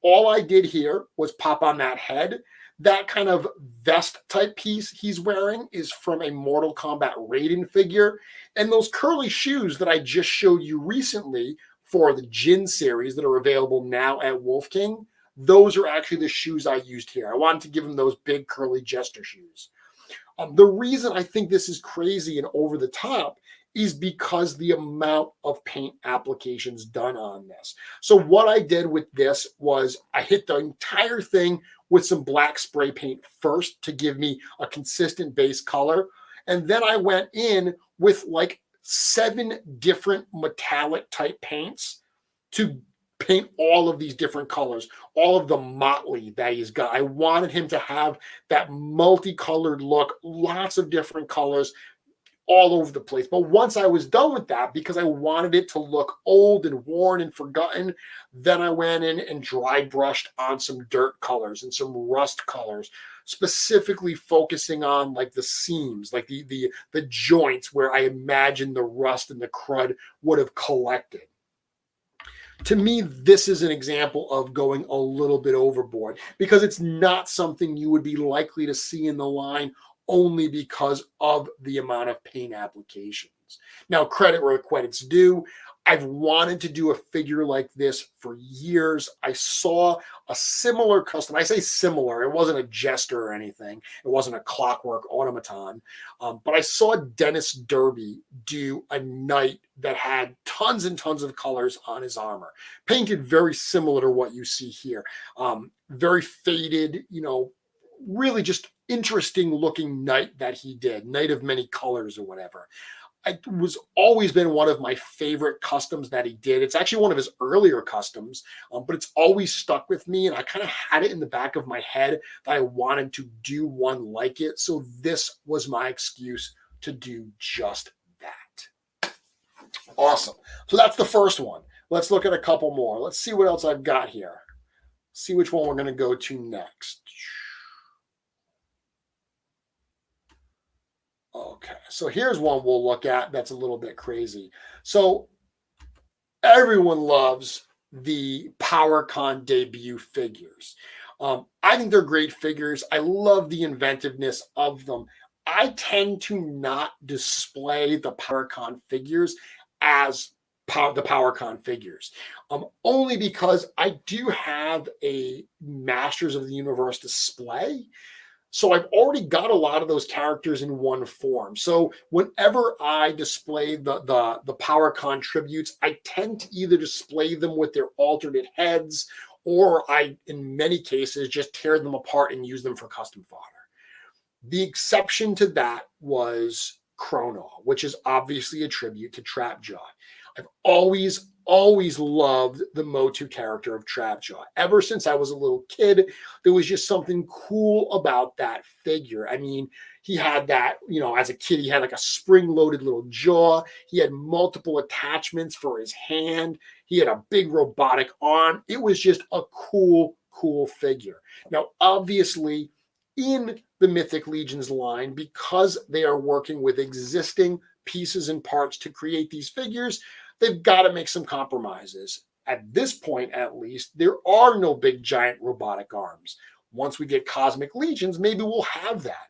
All I did here was pop on that head. That kind of vest type piece he's wearing is from a Mortal Kombat Raiden figure. And those curly shoes that I just showed you recently for the Jin series that are available now at Wolf King, those are actually the shoes I used here. I wanted to give him those big curly jester shoes. The reason I think this is crazy and over the top is because the amount of paint applications done on this. So what I did with this was I hit the entire thing with some black spray paint first to give me a consistent base color. And then I went in with like 7 different metallic type paints to paint all of these different colors, all of the motley that he's got. I wanted him to have that multicolored look, lots of different colors all over the place. But once I was done with that, because I wanted it to look old and worn and forgotten, then I went in and dry brushed on some dirt colors and some rust colors, specifically focusing on like the seams, like the joints where I imagine the rust and the crud would have collected. To me, this is an example of going a little bit overboard because it's not something you would be likely to see in the line only because of the amount of paint applications. Now, credit where credit's due. I've wanted to do a figure like this for years. I saw a similar custom. I say similar. It wasn't a jester or anything. It wasn't a clockwork automaton. But I saw Dennis Derby do a knight that had tons and tons of colors on his armor, painted very similar to what you see here. Very faded, really just interesting looking knight that he did, knight of many colors or whatever. It was always been one of my favorite customs that he did. It's actually one of his earlier customs, but it's always stuck with me. And I kind of had it in the back of my head that I wanted to do one like it. So this was my excuse to do just that. Awesome. So that's the first one. Let's look at a couple more. Let's see what else I've got here. See which one we're going to go to next. Okay, so here's one we'll look at that's a little bit crazy. So everyone loves the PowerCon debut figures. I think they're great figures. I love the inventiveness of them. I tend to not display the PowerCon figures as the PowerCon figures, only because I do have a Masters of the Universe display. So I've already got a lot of those characters in one form. So whenever I display the PowerCon tributes, I tend to either display them with their alternate heads, or I, in many cases, just tear them apart and use them for custom fodder. The exception to that was Chrono, which is obviously a tribute to Trapjaw. I've always loved the Motu character of Trapjaw. Ever since I was a little kid, there was just something cool about that figure. I mean, he had that, as a kid, he had like a spring-loaded little jaw. He had multiple attachments for his hand. He had a big robotic arm. It was just a cool figure. Now, obviously, in the Mythic Legions line, because they are working with existing pieces and parts to create these figures, they've got to make some compromises. At this point, at least, there are no big giant robotic arms. Once we get Cosmic Legions, maybe we'll have that.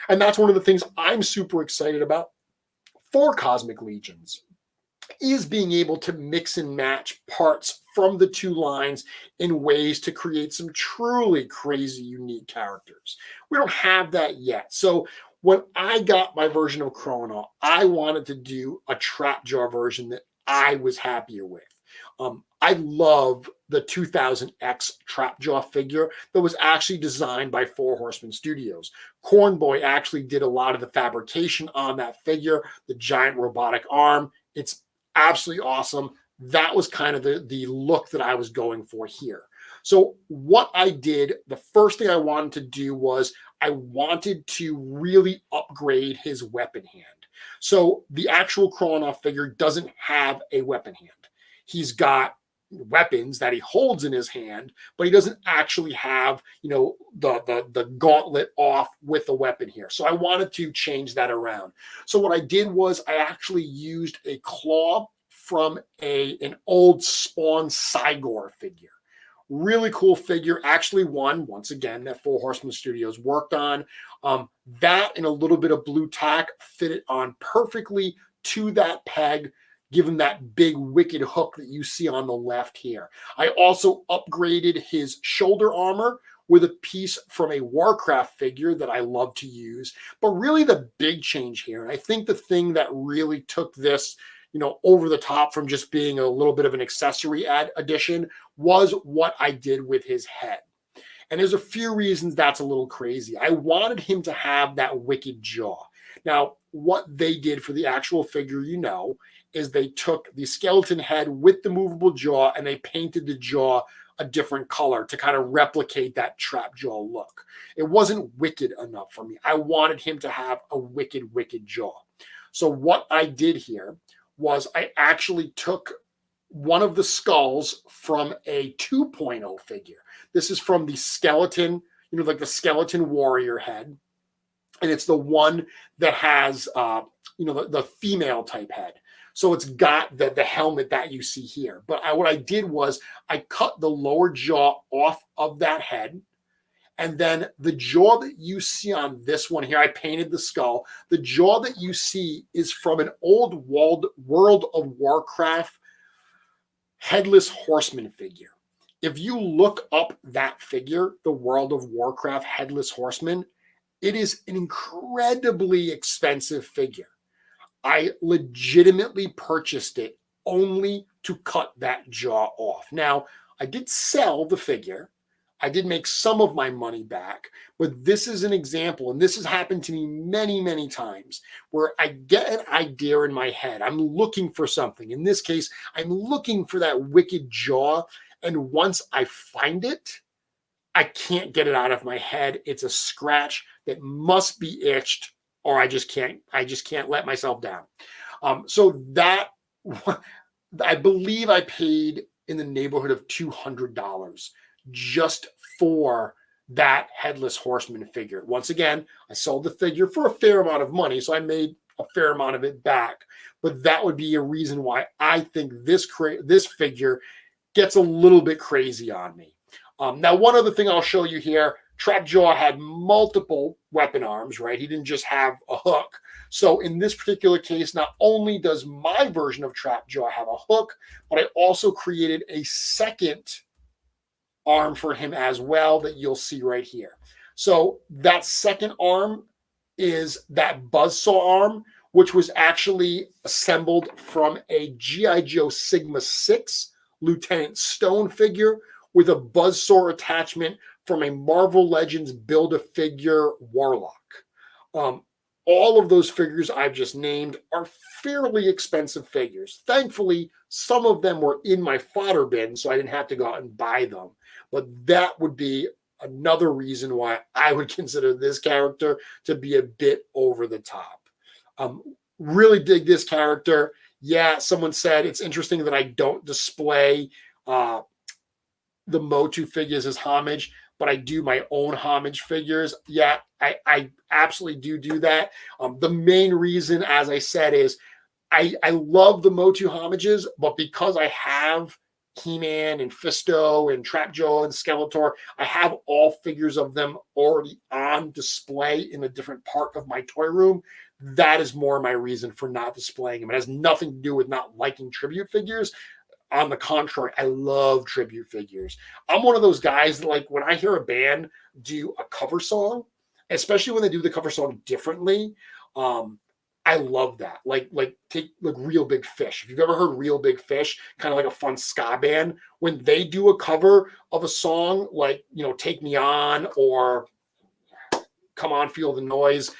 And that's one of the things I'm super excited about for Cosmic Legions, is being able to mix and match parts from the two lines in ways to create some truly crazy, unique characters. We don't have that yet. So when I got my version of Chrono, I wanted to do a Trapjaw version that I was happier with. I love the 2000X Trapjaw figure that was actually designed by Four Horsemen Studios. Cornboy actually did a lot of the fabrication on that figure, the giant robotic arm. It's absolutely awesome. That was kind of the look that I was going for here. So what I did, the first thing I wanted to do was I wanted to really upgrade his weapon hand. So the actual Chronoff figure doesn't have a weapon hand. He's got weapons that he holds in his hand, but he doesn't actually have, the gauntlet off with the weapon here. So I wanted to change that around. So what I did was I actually used a claw from an old Spawn Cygor figure. Really cool figure. Actually one, once again, that Four Horsemen Studios worked on. That and a little bit of blue tack fit it on perfectly to that peg, given that big wicked hook that you see on the left here. I also upgraded his shoulder armor with a piece from a Warcraft figure that I love to use. But really the big change here, and I think the thing that really took this over the top from just being a little bit of an accessory addition, was what I did with his head. And there's a few reasons that's a little crazy. I wanted him to have that wicked jaw. Now, what they did for the actual figure, is they took the skeleton head with the movable jaw and they painted the jaw a different color to kind of replicate that Trapjaw look. It wasn't wicked enough for me. I wanted him to have a wicked jaw. So what I did here was I actually took one of the skulls from a 2.0 figure. This is from the skeleton, like the skeleton warrior head. And it's the one that has, the female type head. So it's got the helmet that you see here. But what I did was I cut the lower jaw off of that head. And then the jaw that you see on this one here, I painted the skull. The jaw that you see is from an old World of Warcraft Headless Horseman figure. If you look up that figure, the World of Warcraft Headless Horseman, it is an incredibly expensive figure. I legitimately purchased it only to cut that jaw off. Now, I did sell the figure. I did make some of my money back, but this is an example, and this has happened to me many, many times, where I get an idea in my head. I'm looking for something. In this case, I'm looking for that wicked jaw, and once I find it, I can't get it out of my head. It's a scratch that must be itched, or I just can't let myself down. So that, I believe I paid in the neighborhood of $200 just for that Headless Horseman figure. Once again, I sold the figure for a fair amount of money, so I made a fair amount of it back. But that would be a reason why I think this figure gets a little bit crazy on me. Now, one other thing I'll show you here, Trapjaw had multiple weapon arms, right? He didn't just have a hook. So in this particular case, not only does my version of Trapjaw have a hook, but I also created a second arm for him as well that you'll see right here. So that second arm is that buzzsaw arm, which was actually assembled from a G.I. Joe Sigma 6 Lieutenant Stone figure with a buzzsaw attachment from a Marvel Legends Build-A-Figure Warlock. All of those figures I've just named are fairly expensive figures. Thankfully, some of them were in my fodder bin, so I didn't have to go out and buy them. But that would be another reason why I would consider this character to be a bit over the top. Really dig this character. Yeah, someone said it's interesting that I don't display the Motu figures as homage, but I do my own homage figures. Yeah, I absolutely do that. The main reason, as I said, is I love the Motu homages, but because I have He-Man and Fisto and Trapjaw and Skeletor, I have all figures of them already on display in a different part of my toy room. That is more my reason for not displaying them. It has nothing to do with not liking tribute figures. On the contrary, I love tribute figures. I'm one of those guys that, like, when I hear a band do a cover song, especially when they do the cover song differently, I love that. Like take like Real Big Fish. If you've ever heard Real Big Fish, kind of like a fun ska band, when they do a cover of a song like, Take Me On or Come On, Feel the Noise,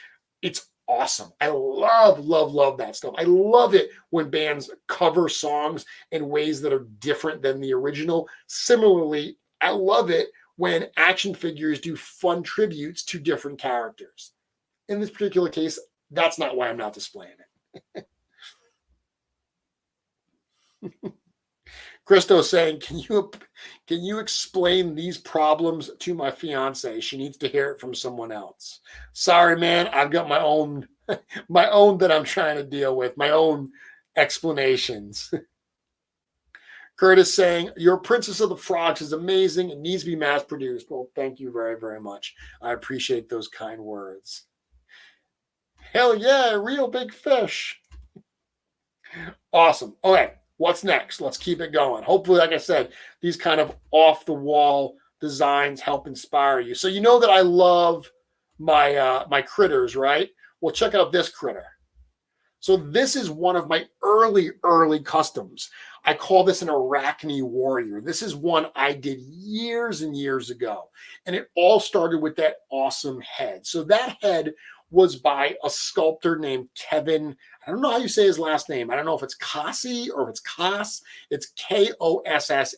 it's awesome. I love that stuff. I love it when bands cover songs in ways that are different than the original. Similarly, I love it when action figures do fun tributes to different characters. In this particular case, that's not why I'm not displaying it. Christo's saying, can you explain these problems to my fiance? She needs to hear it from someone else. Sorry, man. I've got my own that I'm trying to deal with, my own explanations. Curtis saying, your Princess of the Frogs is amazing. It needs to be mass produced. Well, thank you very, very much. I appreciate those kind words. Hell yeah, Real Big Fish. Awesome. Okay. What's next? Let's keep it going. Hopefully, like I said, these kind of off-the-wall designs help inspire you. So you know that I love my my critters, right? Well, check out this critter. So this is one of my early customs. I call this an Arachne Warrior. This is one I did years and years ago. And it all started with that awesome head. So that head was by a sculptor named Kevin. I don't know how you say his last name. I don't know if it's Kossi or if it's Koss. It's Kosse.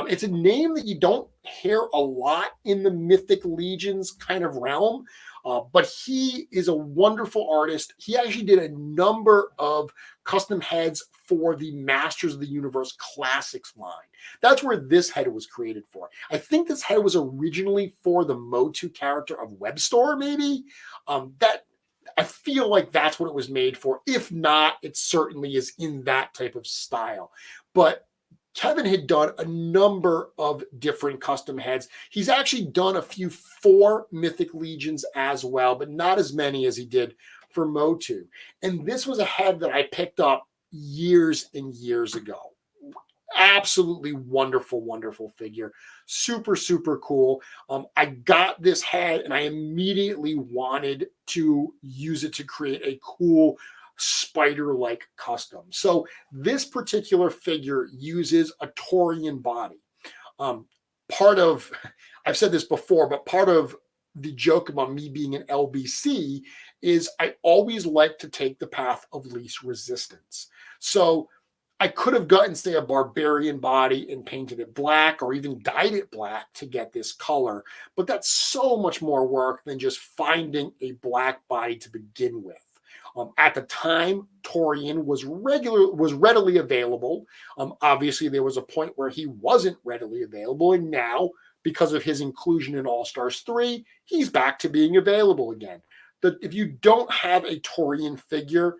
It's a name that you don't hear a lot in the Mythic Legions kind of realm, but he is a wonderful artist. He actually did a number of custom heads for the Masters of the Universe Classics line. That's where this head was created for. I think this head was originally for the Motu character of Webstore, maybe. That I feel like that's what it was made for. If not, it certainly is in that type of style. But Kevin had done a number of different custom heads. He's actually done a few for Mythic Legions as well, but not as many as he did for Motu. And this was a head that I picked up years and years ago. Absolutely wonderful, wonderful figure. Super, super cool. I got this head and I immediately wanted to use it to create a cool spider-like custom. So this particular figure uses a Taurian body. Um, part of, I've said this before, but part of the joke about me being an LBC is I always like to take the path of least resistance. So I could have gotten, say, a barbarian body and painted it black or even dyed it black to get this color, but that's so much more work than just finding a black body to begin with. At the time, Taurian was readily available. Obviously, there was a point where he wasn't readily available, and now, because of his inclusion in All Stars 3, he's back to being available again. If you don't have a Taurian figure,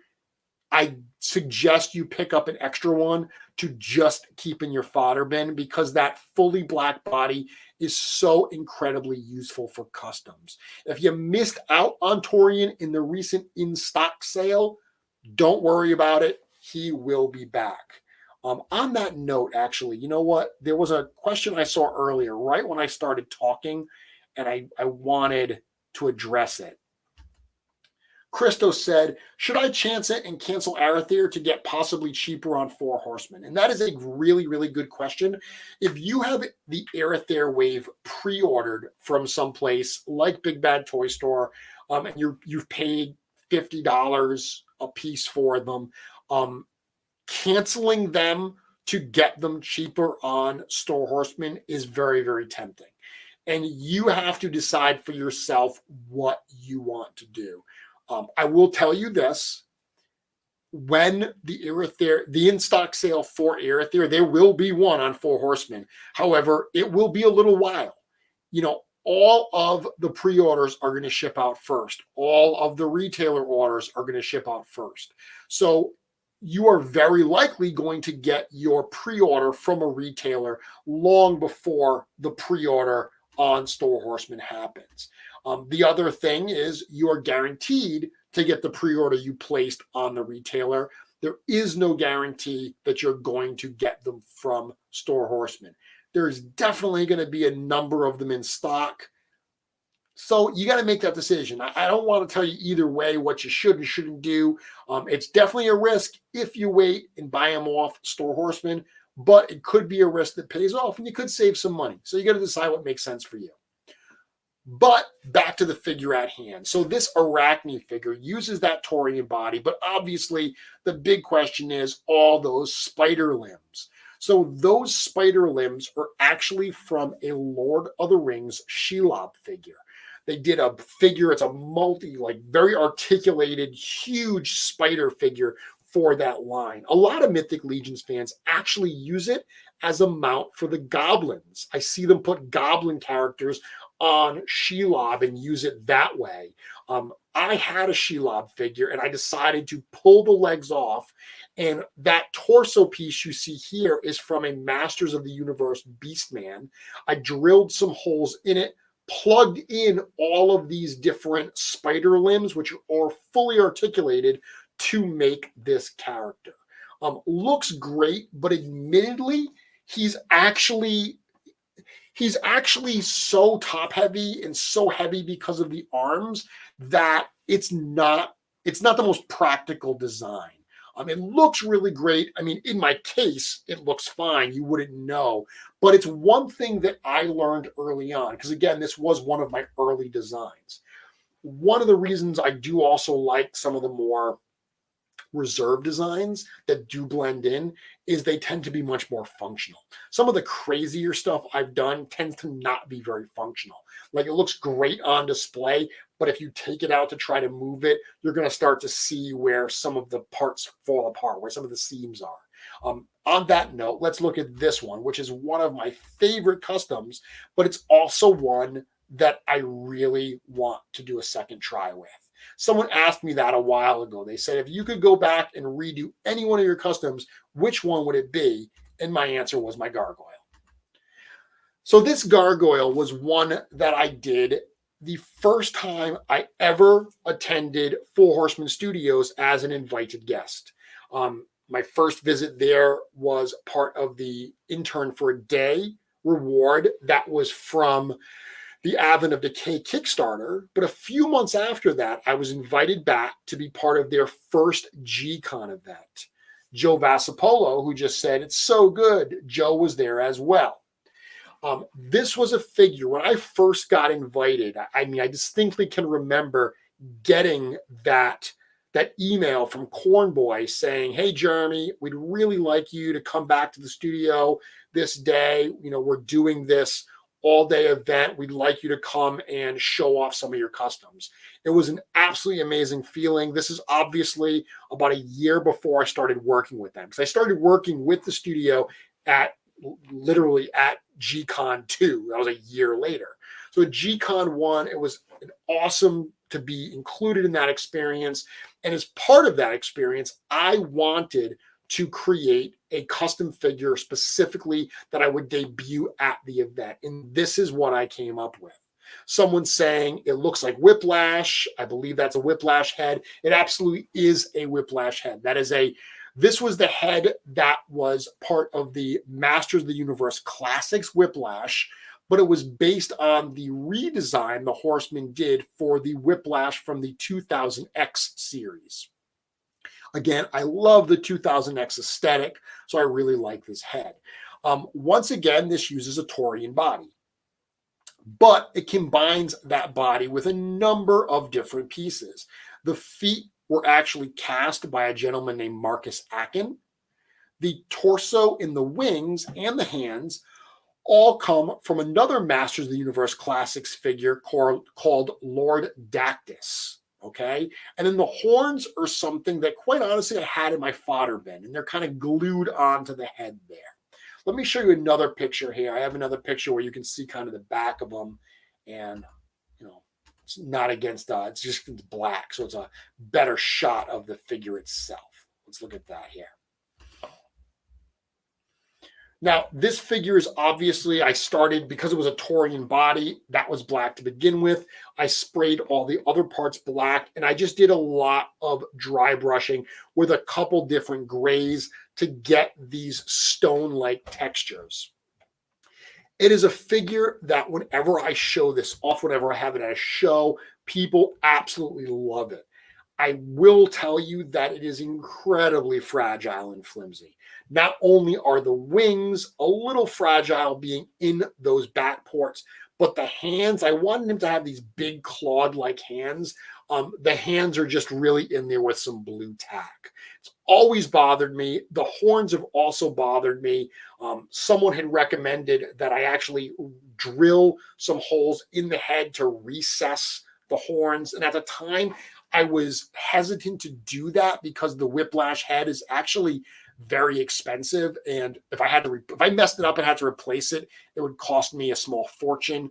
I suggest you pick up an extra one to just keep in your fodder bin, because that fully black body is so incredibly useful for customs. If you missed out on Taurian in the recent in-stock sale, don't worry about it. He will be back. On that note, actually, you know what? There was a question I saw earlier, right when I started talking, and I wanted to address it. Christos said, should I chance it and cancel Arethyr to get possibly cheaper on Four Horsemen? And that is a really, really good question. If you have the Arethyr wave pre-ordered from someplace like Big Bad Toy Store, and you've paid $50 a piece for them, canceling them to get them cheaper on Store Horsemen is very, very tempting. And you have to decide for yourself what you want to do. I will tell you this: when the in-stock sale for Arethyr, there will be one on Four Horsemen. However, it will be a little while. You know, all of the pre-orders are going to ship out first. All of the retailer orders are going to ship out first. So you are very likely going to get your pre-order from a retailer long before the pre-order on Store Horsemen happens. The other thing is you are guaranteed to get the pre-order you placed on the retailer. There is no guarantee that you're going to get them from Store Horsemen. There's definitely going to be a number of them in stock. So you got to make that decision. I don't want to tell you either way what you should and shouldn't do. It's definitely a risk if you wait and buy them off Store Horsemen, but it could be a risk that pays off and you could save some money. So you got to decide what makes sense for you. But back to the figure at hand. So this Arachne figure uses that Taurian body, but obviously the big question is all those spider limbs. So those spider limbs are actually from a Lord of the Rings Shelob figure. They did a figure, it's a very articulated, huge spider figure for that line. A lot of Mythic Legions fans actually use it as a mount for the goblins. I see them put goblin characters on Shelob and use it that way. I had a Shelob figure and I decided to pull the legs off, and that torso piece you see here is from a Masters of the Universe Beastman. I drilled some holes in it, plugged in all of these different spider limbs, which are fully articulated, to make this character. Looks great, but admittedly, he's actually so top heavy and so heavy because of the arms that it's not the most practical design. It looks really great. I mean, in my case, it looks fine. You wouldn't know. But it's one thing that I learned early on, because again, this was one of my early designs. One of the reasons I do also like some of the more reserve designs that do blend in is they tend to be much more functional. Some of the crazier stuff I've done tends to not be very functional. Like, it looks great on display, but if you take it out to try to move it, you're going to start to see where some of the parts fall apart, where some of the seams are. On that note, let's look at this one, which is one of my favorite customs, but it's also one that I really want to do a second try with. Someone asked me that a while ago. They said, if you could go back and redo any one of your customs, which one would it be? And my answer was my gargoyle. So this gargoyle was one that I did the first time I ever attended Four Horsemen Studios as an invited guest. My first visit there was part of the Intern for a Day reward that was from the Advent of Decay Kickstarter. But a few months after that, I was invited back to be part of their first G-Con event. Joe Vassapolo, who just said, "It's so good," Joe was there as well. This was a figure, when I first got invited, I mean, I distinctly can remember getting that email from Cornboy saying, "Hey, Jeremy, we'd really like you to come back to the studio this day. You know, we're doing this all-day event. We'd like you to come and show off some of your customs." It was an absolutely amazing feeling. This is obviously about a year before I started working with them, because I started working with the studio literally at G-Con 2. That was a year later. So at G-Con 1, it was an awesome to be included in that experience. And as part of that experience, I wanted to create a custom figure specifically that I would debut at the event. And this is what I came up with. Someone saying it looks like Whiplash. I believe that's a Whiplash head. It absolutely is a Whiplash head. This was the head that was part of the Masters of the Universe Classics Whiplash, but it was based on the redesign the Horseman did for the Whiplash from the 2000X series. Again, I love the 2000X aesthetic, so I really like this head. Once again, this uses a Taurian body, but it combines that body with a number of different pieces. The feet were actually cast by a gentleman named Marcus Akin. The torso and the wings and the hands all come from another Masters of the Universe Classics figure called Lord Dactys. Okay. And then the horns are something that, quite honestly, I had in my fodder bin, and they're kind of glued onto the head there. Let me show you another picture here. I have another picture where you can see kind of the back of them, and it's not against, it's black. So it's a better shot of the figure itself. Let's look at that here. Now, this figure is obviously, I started, because it was a Taurian body, that was black to begin with. I sprayed all the other parts black, and I just did a lot of dry brushing with a couple different grays to get these stone-like textures. It is a figure that whenever I show this off, whenever I have it at a show, people absolutely love it. I will tell you that it is incredibly fragile and flimsy. Not only are the wings a little fragile being in those back ports, but the hands, I wanted him to have these big clawed-like hands. The hands are just really in there with some blue tack. It's always bothered me. The horns have also bothered me. Someone had recommended that I actually drill some holes in the head to recess the horns. And at the time, I was hesitant to do that because the Whiplash head is actually very expensive. And if I messed it up and had to replace it, it would cost me a small fortune.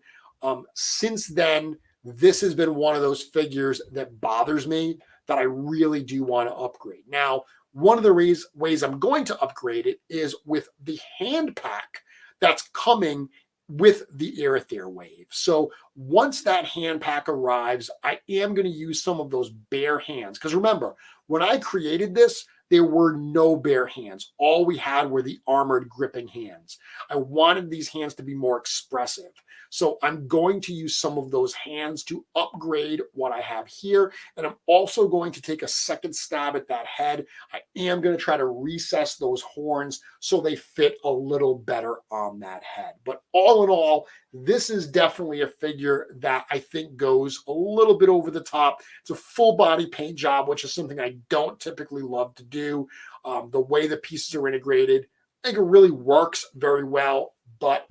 Since then, this has been one of those figures that bothers me, that I really do want to upgrade. Now, one of the ways I'm going to upgrade it is with the hand pack that's coming with the Aether Wave. So once that hand pack arrives, I am going to use some of those bare hands. Because remember, when I created this, there were no bare hands. All we had were the armored gripping hands. I wanted these hands to be more expressive. So I'm going to use some of those hands to upgrade what I have here. And I'm also going to take a second stab at that head. I am going to try to recess those horns so they fit a little better on that head. But all in all, this is definitely a figure that I think goes a little bit over the top. It's a full body paint job, which is something I don't typically love to do. The way the pieces are integrated, I think it really works very well, but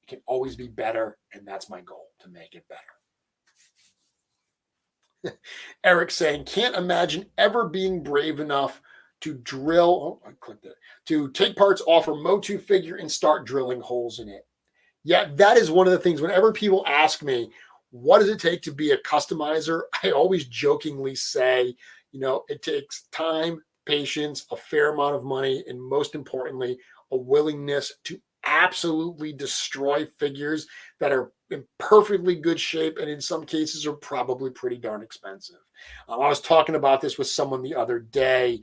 it can always be better, and that's my goal, to make it better. Eric saying, can't imagine ever being brave enough to drill, to take parts off a Motu figure and start drilling holes in it. Yeah, that is one of the things, whenever people ask me, what does it take to be a customizer? I always jokingly say, it takes time, patience, a fair amount of money, and most importantly, a willingness to absolutely destroy figures that are in perfectly good shape, and in some cases are probably pretty darn expensive. I was talking about this with someone the other day,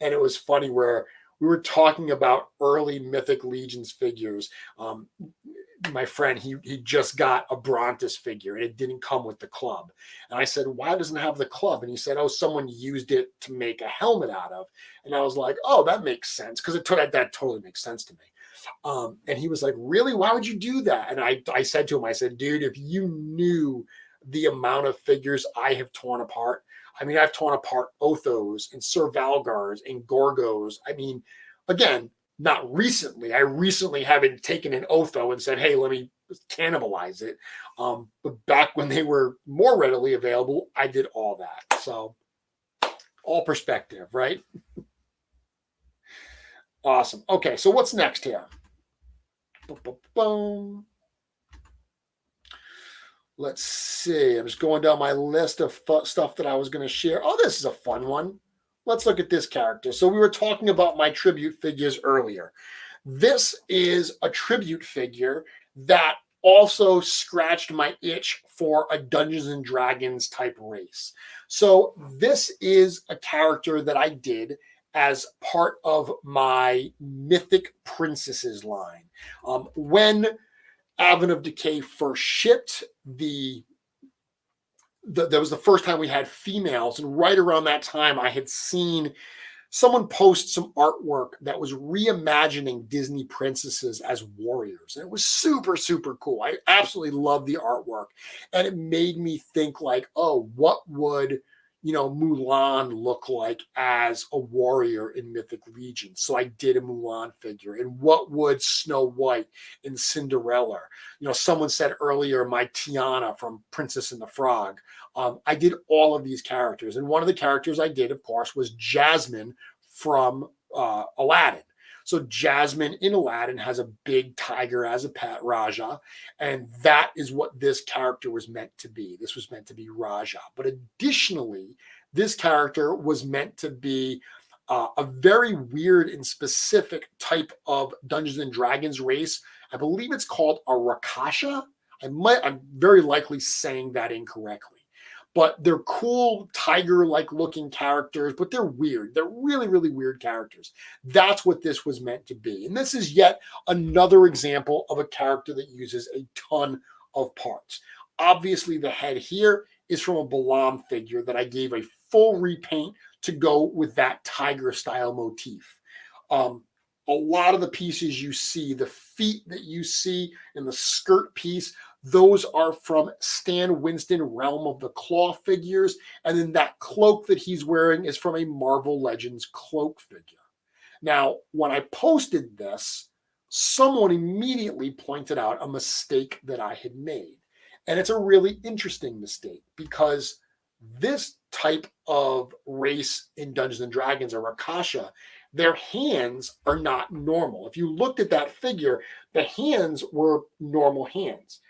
And it was funny where we were talking about early Mythic Legions figures. My friend, he just got a Brontus figure and it didn't come with the club. And I said, why doesn't it have the club? And he said, oh, someone used it to make a helmet out of. And I was like, oh, that makes sense, because that totally makes sense to me. And he was like, really? Why would you do that? And I said to him, I said, dude, if you knew the amount of figures I have torn apart. I mean, I've torn apart Othos and Sir Valgars and Gorgos. I mean, again, not recently. I recently haven't taken an Otho and said, hey, let me cannibalize it. But back when they were more readily available, I did all that. So all perspective, right? Awesome. Okay, so what's next here? Boom. Let's see. I'm just going down my list of stuff that I was going to share. Oh, this is a fun one. Let's look at this character. So we were talking about my tribute figures earlier. This is a tribute figure that also scratched my itch for a Dungeons and Dragons type race. So this is a character that I did as part of my Mythic Princesses line. When Advent of Decay first shipped, that was the first time we had females, and right around that time I had seen someone post some artwork that was reimagining Disney princesses as warriors, and it was super, super cool. I absolutely loved the artwork, and it made me think like, oh, what would Mulan look like as a warrior in Mythic Legions? So I did a Mulan figure. And what would Snow White and Cinderella? Someone said earlier, my Tiana from Princess and the Frog. I did all of these characters. And one of the characters I did, of course, was Jasmine from Aladdin. So Jasmine in Aladdin has a big tiger as a pet, Raja, and that is what this character was meant to be. This was meant to be Raja. But additionally, this character was meant to be a very weird and specific type of Dungeons and Dragons race. I believe it's called a Rakasha. I'm very likely saying that incorrectly. But they're cool tiger-like looking characters, but they're weird. They're really, really weird characters. That's what this was meant to be. And this is yet another example of a character that uses a ton of parts. Obviously, the head here is from a Balam figure that I gave a full repaint to go with that tiger-style motif. A lot of the pieces you see, the feet that you see and the skirt piece, those are from Stan Winston Realm of the Claw figures. And then that cloak that he's wearing is from a Marvel Legends cloak figure. Now, when I posted this, someone immediately pointed out a mistake that I had made. And it's a really interesting mistake, because this type of race in Dungeons and Dragons, or Rakasha, their hands are not normal. If you looked at that figure, the hands were normal hands.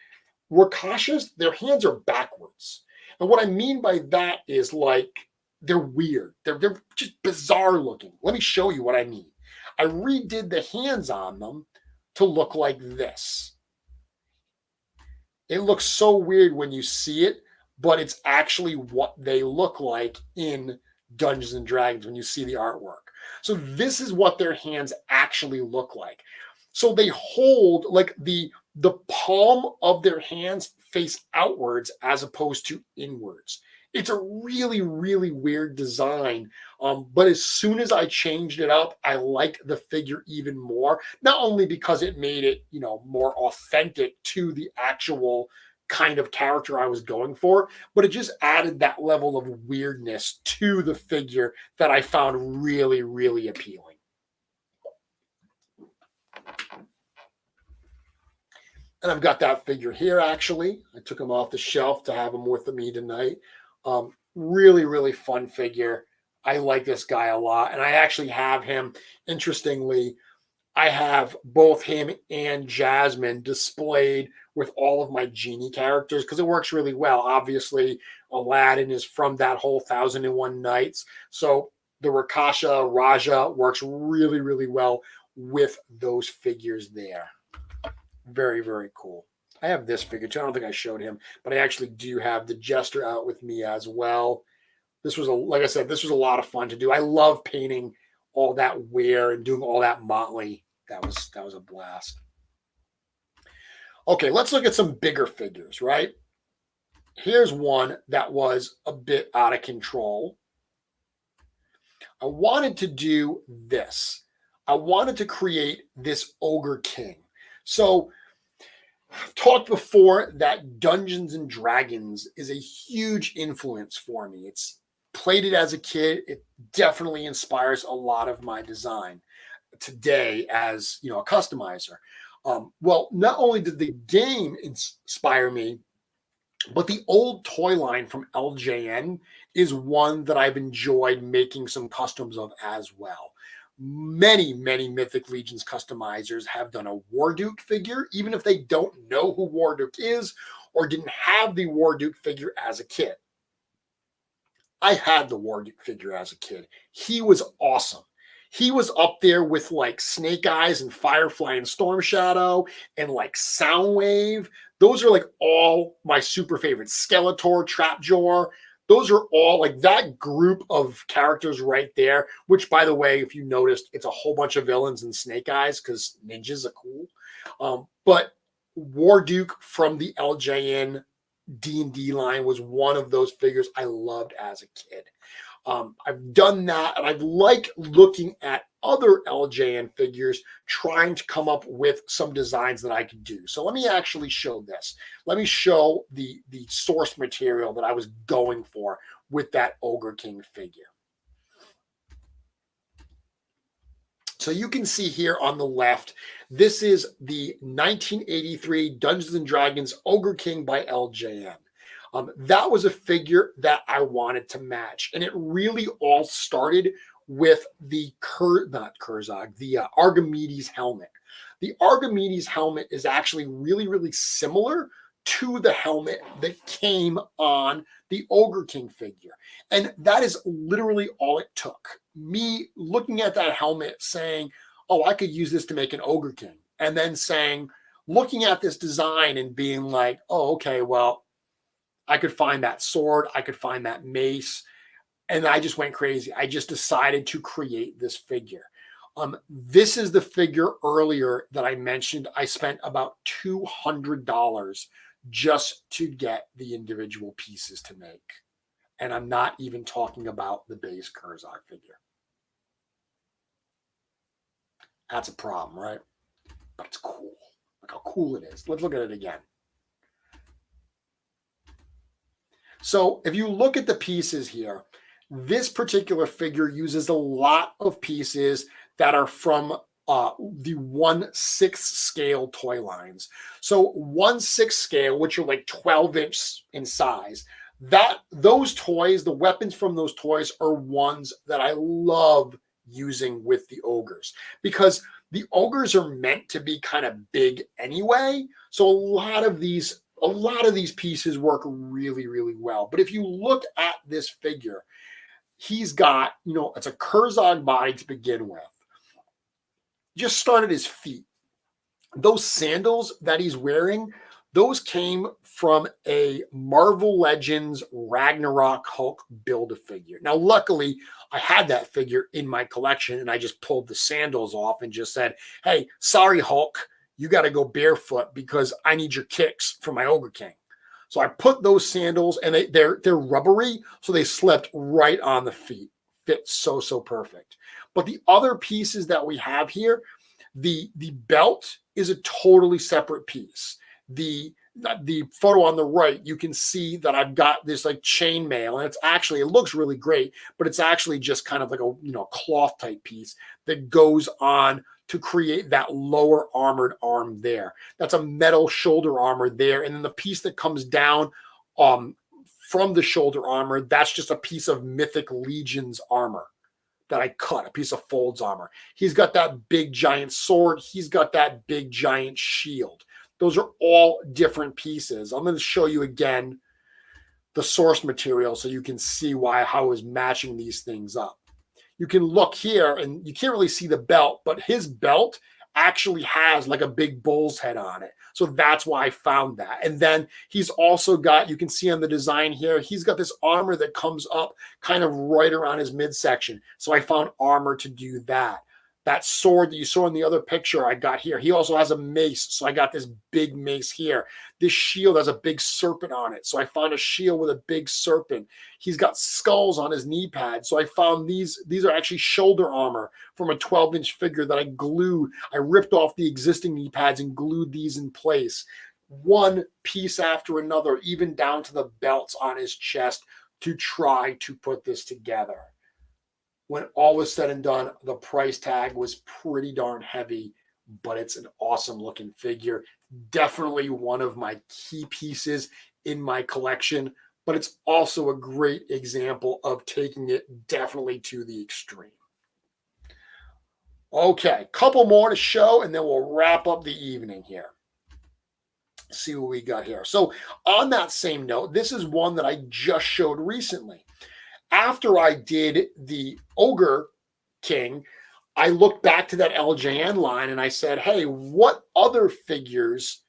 Rakashas, their hands are backwards. And what I mean by that is, like, they're weird. They're just bizarre looking. Let me show you what I mean. I redid the hands on them to look like this. It looks so weird when you see it, but it's actually what they look like in Dungeons and Dragons when you see the artwork. So this is what their hands actually look like. So they hold, like, the palm of their hands face outwards as opposed to inwards. It's a really, really weird design. But as soon as I changed it up, I liked the figure even more. Not only because it made it, more authentic to the actual kind of character I was going for, but it just added that level of weirdness to the figure that I found really, really appealing. And I've got that figure here, actually. I took him off the shelf to have him with me tonight. Really, really fun figure. I like this guy a lot. And I actually have him, interestingly, I have both him and Jasmine displayed with all of my Genie characters because it works really well. Obviously, Aladdin is from that whole 1001 Nights. So the Rakasha Raja works really, really well with those figures there. Very, very cool. I have this figure too. I don't think I showed him, but I actually do have the Jester out with me as well. This was like I said, this was a lot of fun to do. I love painting all that wear and doing all that motley. That was a blast. Okay, let's look at some bigger figures, right? Here's one that was a bit out of control. I wanted to do this. I wanted to create this Ogre King. So I've talked before that Dungeons and Dragons is a huge influence for me. It's played it as a kid. It definitely inspires a lot of my design today as, a customizer. Well, not only did the game inspire me, but the old toy line from LJN is one that I've enjoyed making some customs of as well. Many Mythic Legions customizers have done a Warduke figure, even if they don't know who Warduke is or didn't have the Warduke figure as a kid. I had the Warduke figure as a kid. He was awesome. He was up there with like Snake Eyes and Firefly and Storm Shadow and like Soundwave. Those are like all my super favorites. Skeletor, Trapjaw. Those are all like that group of characters right there, which, by the way, if you noticed, it's a whole bunch of villains and Snake Eyes because ninjas are cool. But Warduke from the LJN D&D line was one of those figures I loved as a kid. I've done that, and I've liked looking at other LJN figures, trying to come up with some designs that I could do. So let me actually show this. Let me show the source material that I was going for with that Ogre King figure. So you can see here on the left, this is the 1983 Dungeons and Dragons Ogre King by LJN. That was a figure that I wanted to match. And it really all started with the Archimedes helmet. The Archimedes helmet is actually really similar to the helmet that came on the Ogre King figure. And that is literally all it took. Me looking at that helmet saying, oh, I could use this to make an Ogre King. And then looking at this design and being like, oh, okay, well, I could find that sword. I could find that mace. And I just went crazy. I just decided to create this figure. This is the figure earlier that I mentioned. I spent about $200 just to get the individual pieces to make. And I'm not even talking about the base Kurzak figure. That's a problem, right? But it's cool. Look how cool it is. Let's look at it again. So if you look at the pieces here, this particular figure uses a lot of pieces that are from the 1/6 scale toy lines. So 1/6 scale, which are like 12-inch in size, those toys, the weapons from those toys are ones that I love using with the ogres, because the ogres are meant to be kind of big anyway. So a lot of these pieces work really well. But if you look at this figure, he's got, it's a Kurzog body to begin with. Just start at his feet. Those sandals that he's wearing, those came from a Marvel Legends Ragnarok Hulk Build-A-Figure. Now, luckily, I had that figure in my collection, and I just pulled the sandals off and just said, hey, sorry, Hulk, you got to go barefoot because I need your kicks for my Ogre King. So I put those sandals, and they're rubbery, so they slipped right on the feet. Fit so perfect. But the other pieces that we have here, the belt is a totally separate piece. The photo on the right, you can see that I've got this like chainmail, and it looks really great, but it's actually just kind of like a cloth type piece that goes on to create that lower armored arm there. That's a metal shoulder armor there, and then the piece that comes down from the shoulder armor, that's just a piece of Mythic Legions armor that I cut, a piece of Folds armor. He's got that big giant sword. He's got that big giant shield. Those are all different pieces. I'm going to show you again the source material so you can see how I was matching these things up. You can look here, and you can't really see the belt, but his belt actually has like a big bull's head on it. So that's why I found that. And then he's also got, you can see on the design here, he's got this armor that comes up kind of right around his midsection. So I found armor to do that. That sword that you saw in the other picture I got here. He also has a mace. So I got this big mace here. This shield has a big serpent on it. So I found a shield with a big serpent. He's got skulls on his knee pad. So I found these are actually shoulder armor from a 12-inch figure that I glued. I ripped off the existing knee pads and glued these in place. One piece after another, even down to the belts on his chest to try to put this together. When all was said and done, the price tag was pretty darn heavy, but it's an awesome looking figure. Definitely one of my key pieces in my collection, but it's also a great example of taking it definitely to the extreme. Okay, couple more to show, and then we'll wrap up the evening here. See what we got here. So on that same note, this is one that I just showed recently. After I did the Ogre King, I looked back to that LJN line and I said, hey, what other figures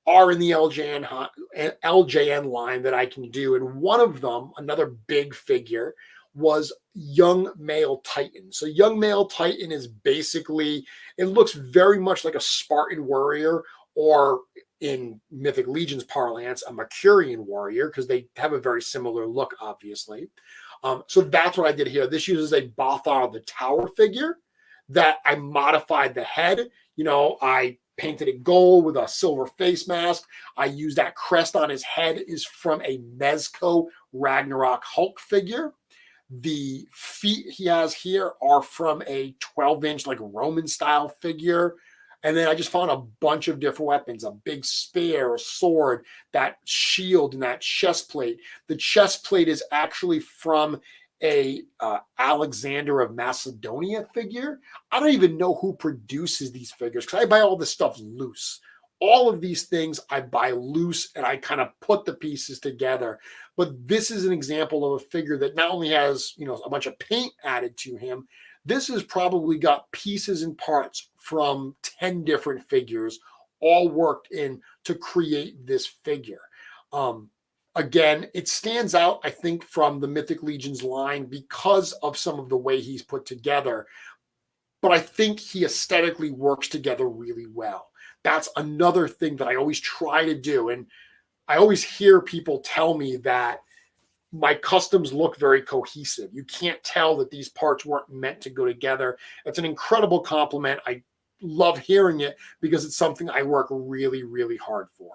are in the LJN line that I can do? And one of them, another big figure, was Young Male Titan. So Young Male Titan is basically, it looks very much like a Spartan warrior, or in Mythic Legions parlance, a Mercurian warrior, because they have a very similar look, obviously. So that's what I did here. This uses a Bothar the Tower figure that I modified the head. You know, I painted it gold with a silver face mask. I used that crest on his head is from a Mezco Ragnarok Hulk figure. The feet he has here are from a 12-inch like Roman style figure. And then I just found a bunch of different weapons, a big spear, a sword, that shield, and that chest plate. The chest plate is actually from a Alexander of Macedonia figure. I don't even know who produces these figures because I buy all this stuff loose. All of these things I buy loose and I kind of put the pieces together. But this is an example of a figure that not only has, you know, a bunch of paint added to him, this has probably got pieces and parts from 10 different figures all worked in to create this figure. Again, it stands out, I think, from the Mythic Legions line because of some of the way he's put together. But I think he aesthetically works together really well. That's another thing that I always try to do. And I always hear people tell me that my customs look very cohesive. You can't tell that these parts weren't meant to go together. It's an incredible compliment. I love hearing it because it's something I work really, really hard for.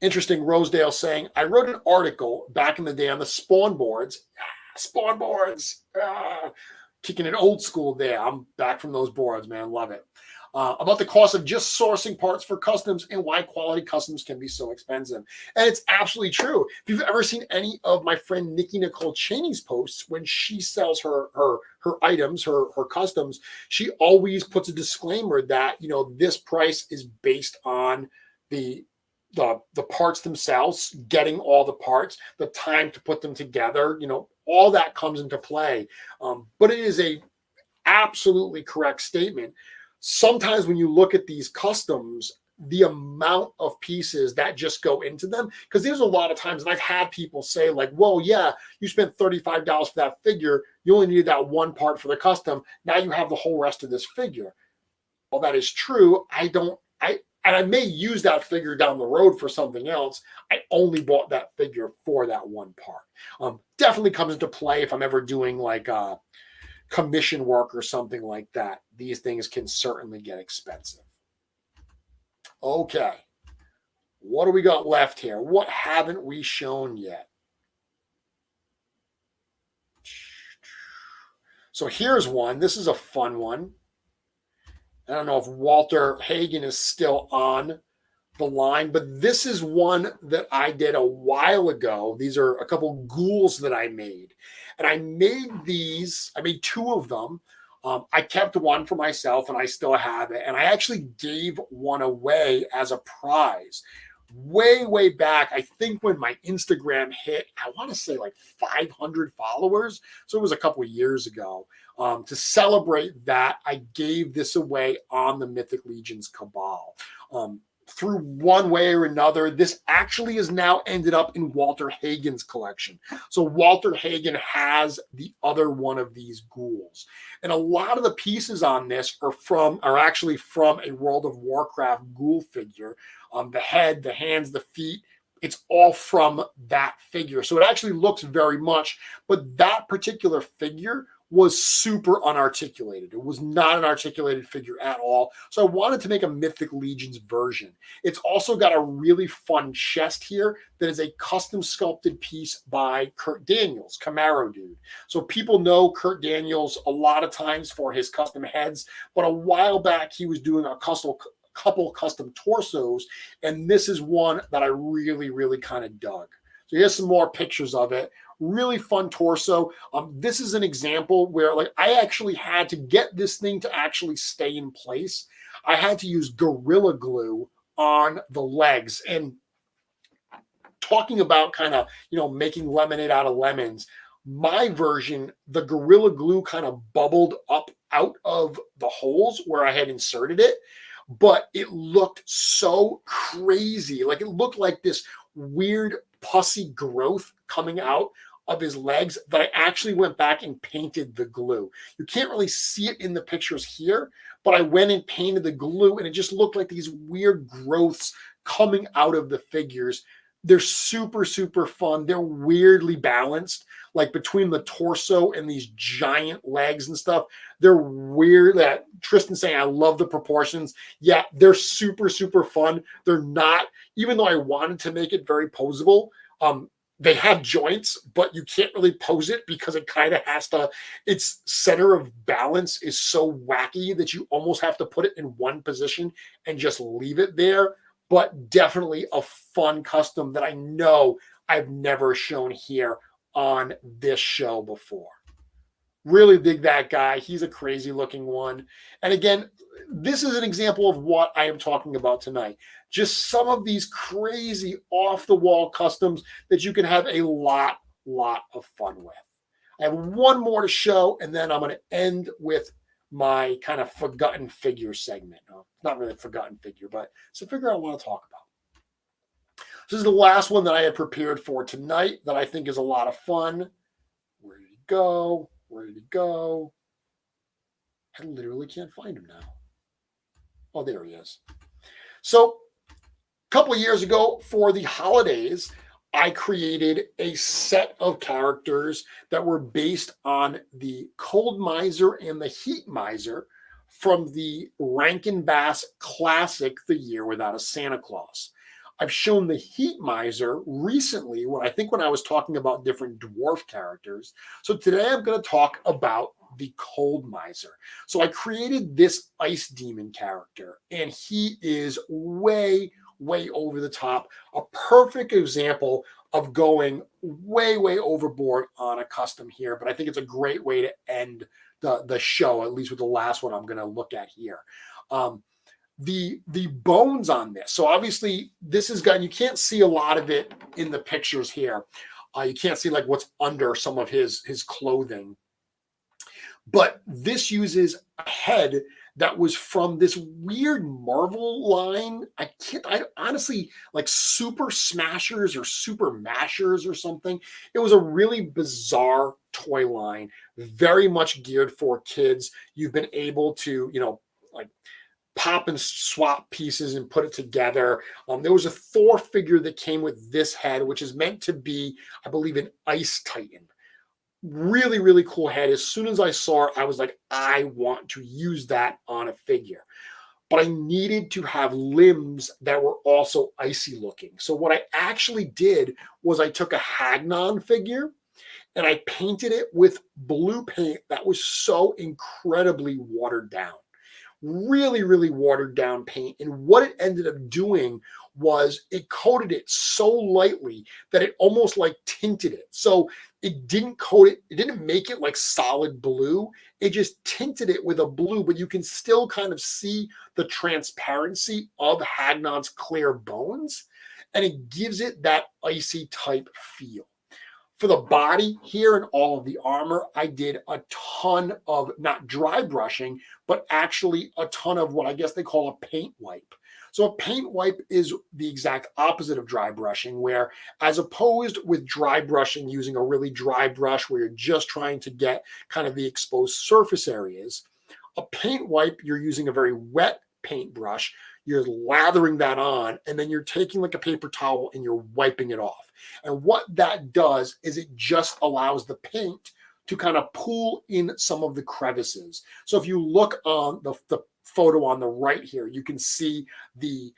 Interesting, Rosedale saying, I wrote an article back in the day on the spawn boards. Spawn boards. Kicking it old school there. I'm back from those boards, man. Love it. About the cost of just sourcing parts for customs and why quality customs can be so expensive. And it's absolutely true. If you've ever seen any of my friend Nikki Nicole Cheney's posts, when she sells her items, her customs, she always puts a disclaimer that, you know, this price is based on the parts themselves, getting all the parts, the time to put them together, you know, all that comes into play. But it is a absolutely correct statement. Sometimes when you look at these customs, the amount of pieces that just go into them, because there's a lot of times, and I've had people say like, well, yeah, you spent $35 for that figure. You only needed that one part for the custom. Now you have the whole rest of this figure. Well, that is true. And I may use that figure down the road for something else. I only bought that figure for that one part. Definitely comes into play if I'm ever doing like commission work or something like that. These things can certainly get expensive. Okay. What do we got left here? What haven't we shown yet? So here's one. This is a fun one. I don't know if Walter Hagen is still on the line, but this is one that I did a while ago. These are a couple ghouls that I made. And I made two of them. I kept one for myself and I still have it. And I actually gave one away as a prize. way back. I think when my Instagram hit, I want to say like 500 followers. So it was a couple of years ago. To celebrate that, I gave this away on the Mythic Legions Cabal. Through one way or another, this actually has now ended up in Walter Hagen's collection. So Walter Hagen has the other one of these ghouls. And a lot of the pieces on this are actually from a World of Warcraft ghoul figure. The head, the hands, the feet, it's all from that figure. So it actually looks very much, but that particular figure was super unarticulated. It was not an articulated figure at all. So I wanted to make a Mythic Legions version. It's also got a really fun chest here that is a custom sculpted piece by Kurt Daniels, Camaro dude. So people know Kurt Daniels a lot of times for his custom heads, but a while back he was doing a couple custom torsos, and this is one that I really kind of dug. So here's some more pictures of it. Really fun torso. This is an example where like I actually had to get this thing to actually stay in place. I had to use Gorilla Glue on the legs. And talking about kind of, making lemonade out of lemons, my version, the Gorilla Glue kind of bubbled up out of the holes where I had inserted it, but it looked so crazy. Like it looked like this weird pussy growth coming out of his legs that I actually went back and painted the glue. You can't really see it in the pictures here, but I went and painted the glue and it just looked like these weird growths coming out of the figures. They're super fun. They're weirdly balanced, like between the torso and these giant legs and stuff. They're weird. That Tristan saying, I love the proportions. Yeah, they're super fun. They're not, even though I wanted to make it very posable, they have joints, but you can't really pose it because it kind of has to, its center of balance is so wacky that you almost have to put it in one position and just leave it there. But definitely a fun custom that I know I've never shown here on this show before. Really dig that guy. He's a crazy looking one. And again, this is an example of what I am talking about tonight. Just some of these crazy off the wall customs that you can have a lot of fun with. I have one more to show, and then I'm going to end with my kind of forgotten figure segment. Not really a forgotten figure, but it's a figure I want to talk about. This is the last one that I had prepared for tonight that I think is a lot of fun. Where did he go? Where did he go? I literally can't find him now. Oh, there he is. So a couple of years ago for the holidays, I created a set of characters that were based on the Cold Miser and the Heat Miser from the Rankin Bass Classic, The Year Without a Santa Claus. I've shown the Heat Miser recently when I was talking about different dwarf characters. So today I'm going to talk about the Cold Miser. So I created this Ice Demon character, and he is way over the top. A perfect example of going way overboard on a custom here. But I think it's a great way to end the show, at least with the last one I'm going to look at here. The bones on this. So obviously this is you can't see a lot of it in the pictures here. You can't see like what's under some of his clothing. But this uses a head that was from this weird Marvel line. I honestly, like Super Smashers or Super Mashers or something. It was a really bizarre toy line, very much geared for kids. You've been able to, like pop and swap pieces and put it together. There was a Thor figure that came with this head, which is meant to be, I believe, an Ice Titan. Really cool head. As soon as I saw it, I was like, I want to use that on a figure. But I needed to have limbs that were also icy looking. So what I actually did was I took a Hagnon figure and I painted it with blue paint that was so incredibly watered down. Really, really watered down paint. And what it ended up doing was it coated it so lightly that it almost like tinted it. So it didn't coat it, it didn't make it like solid blue. It just tinted it with a blue, but you can still kind of see the transparency of Hagnon's clear bones, and it gives it that icy type feel. For the body here and all of the armor, I did a ton of not dry brushing, but actually a ton of what I guess they call a paint wipe. So a paint wipe is the exact opposite of dry brushing, where as opposed with dry brushing using a really dry brush where you're just trying to get kind of the exposed surface areas, a paint wipe, you're using a very wet paintbrush, you're lathering that on, and then you're taking like a paper towel and you're wiping it off. And what that does is it just allows the paint to kind of pull in some of the crevices. So if you look on the photo on the right here, you can see the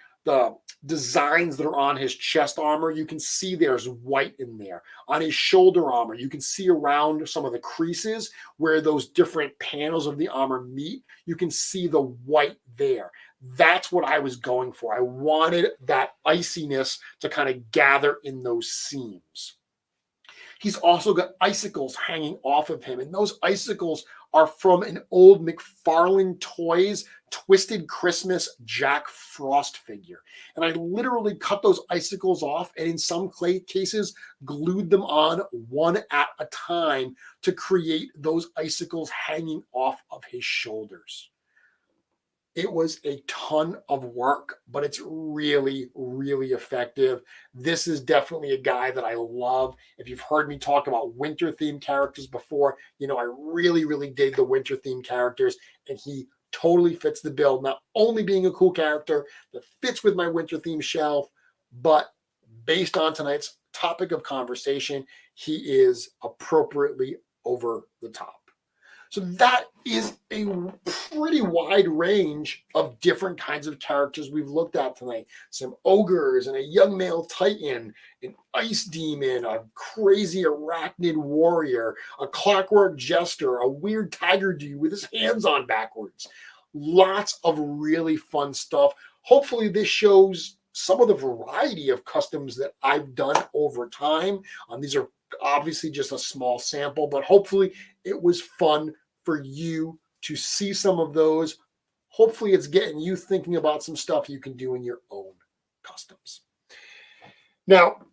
designs that are on his chest armor. You can see there's white in there. On his shoulder armor, you can see around some of the creases where those different panels of the armor meet. You can see the white there. That's what I was going for. I wanted that iciness to kind of gather in those seams. He's also got icicles hanging off of him, and those icicles are from an old McFarlane Toys Twisted Christmas Jack Frost figure. And I literally cut those icicles off and in some cases glued them on one at a time to create those icicles hanging off of his shoulders. It was a ton of work, but it's really, really effective. This is definitely a guy that I love. If you've heard me talk about winter themed characters before, you know I really, really dig the winter themed characters, and he totally fits the bill. Not only being a cool character that fits with my winter theme shelf, but based on tonight's topic of conversation, he is appropriately over the top. So that is a pretty wide range of different kinds of characters we've looked at tonight. Some ogres and a young male titan, an ice demon, a crazy arachnid warrior, a clockwork jester, a weird tiger dude with his hands on backwards. Lots of really fun stuff. Hopefully this shows some of the variety of customs that I've done over time. These are obviously just a small sample, but hopefully it was fun for you to see some of those. Hopefully it's getting you thinking about some stuff you can do in your own customs. Now,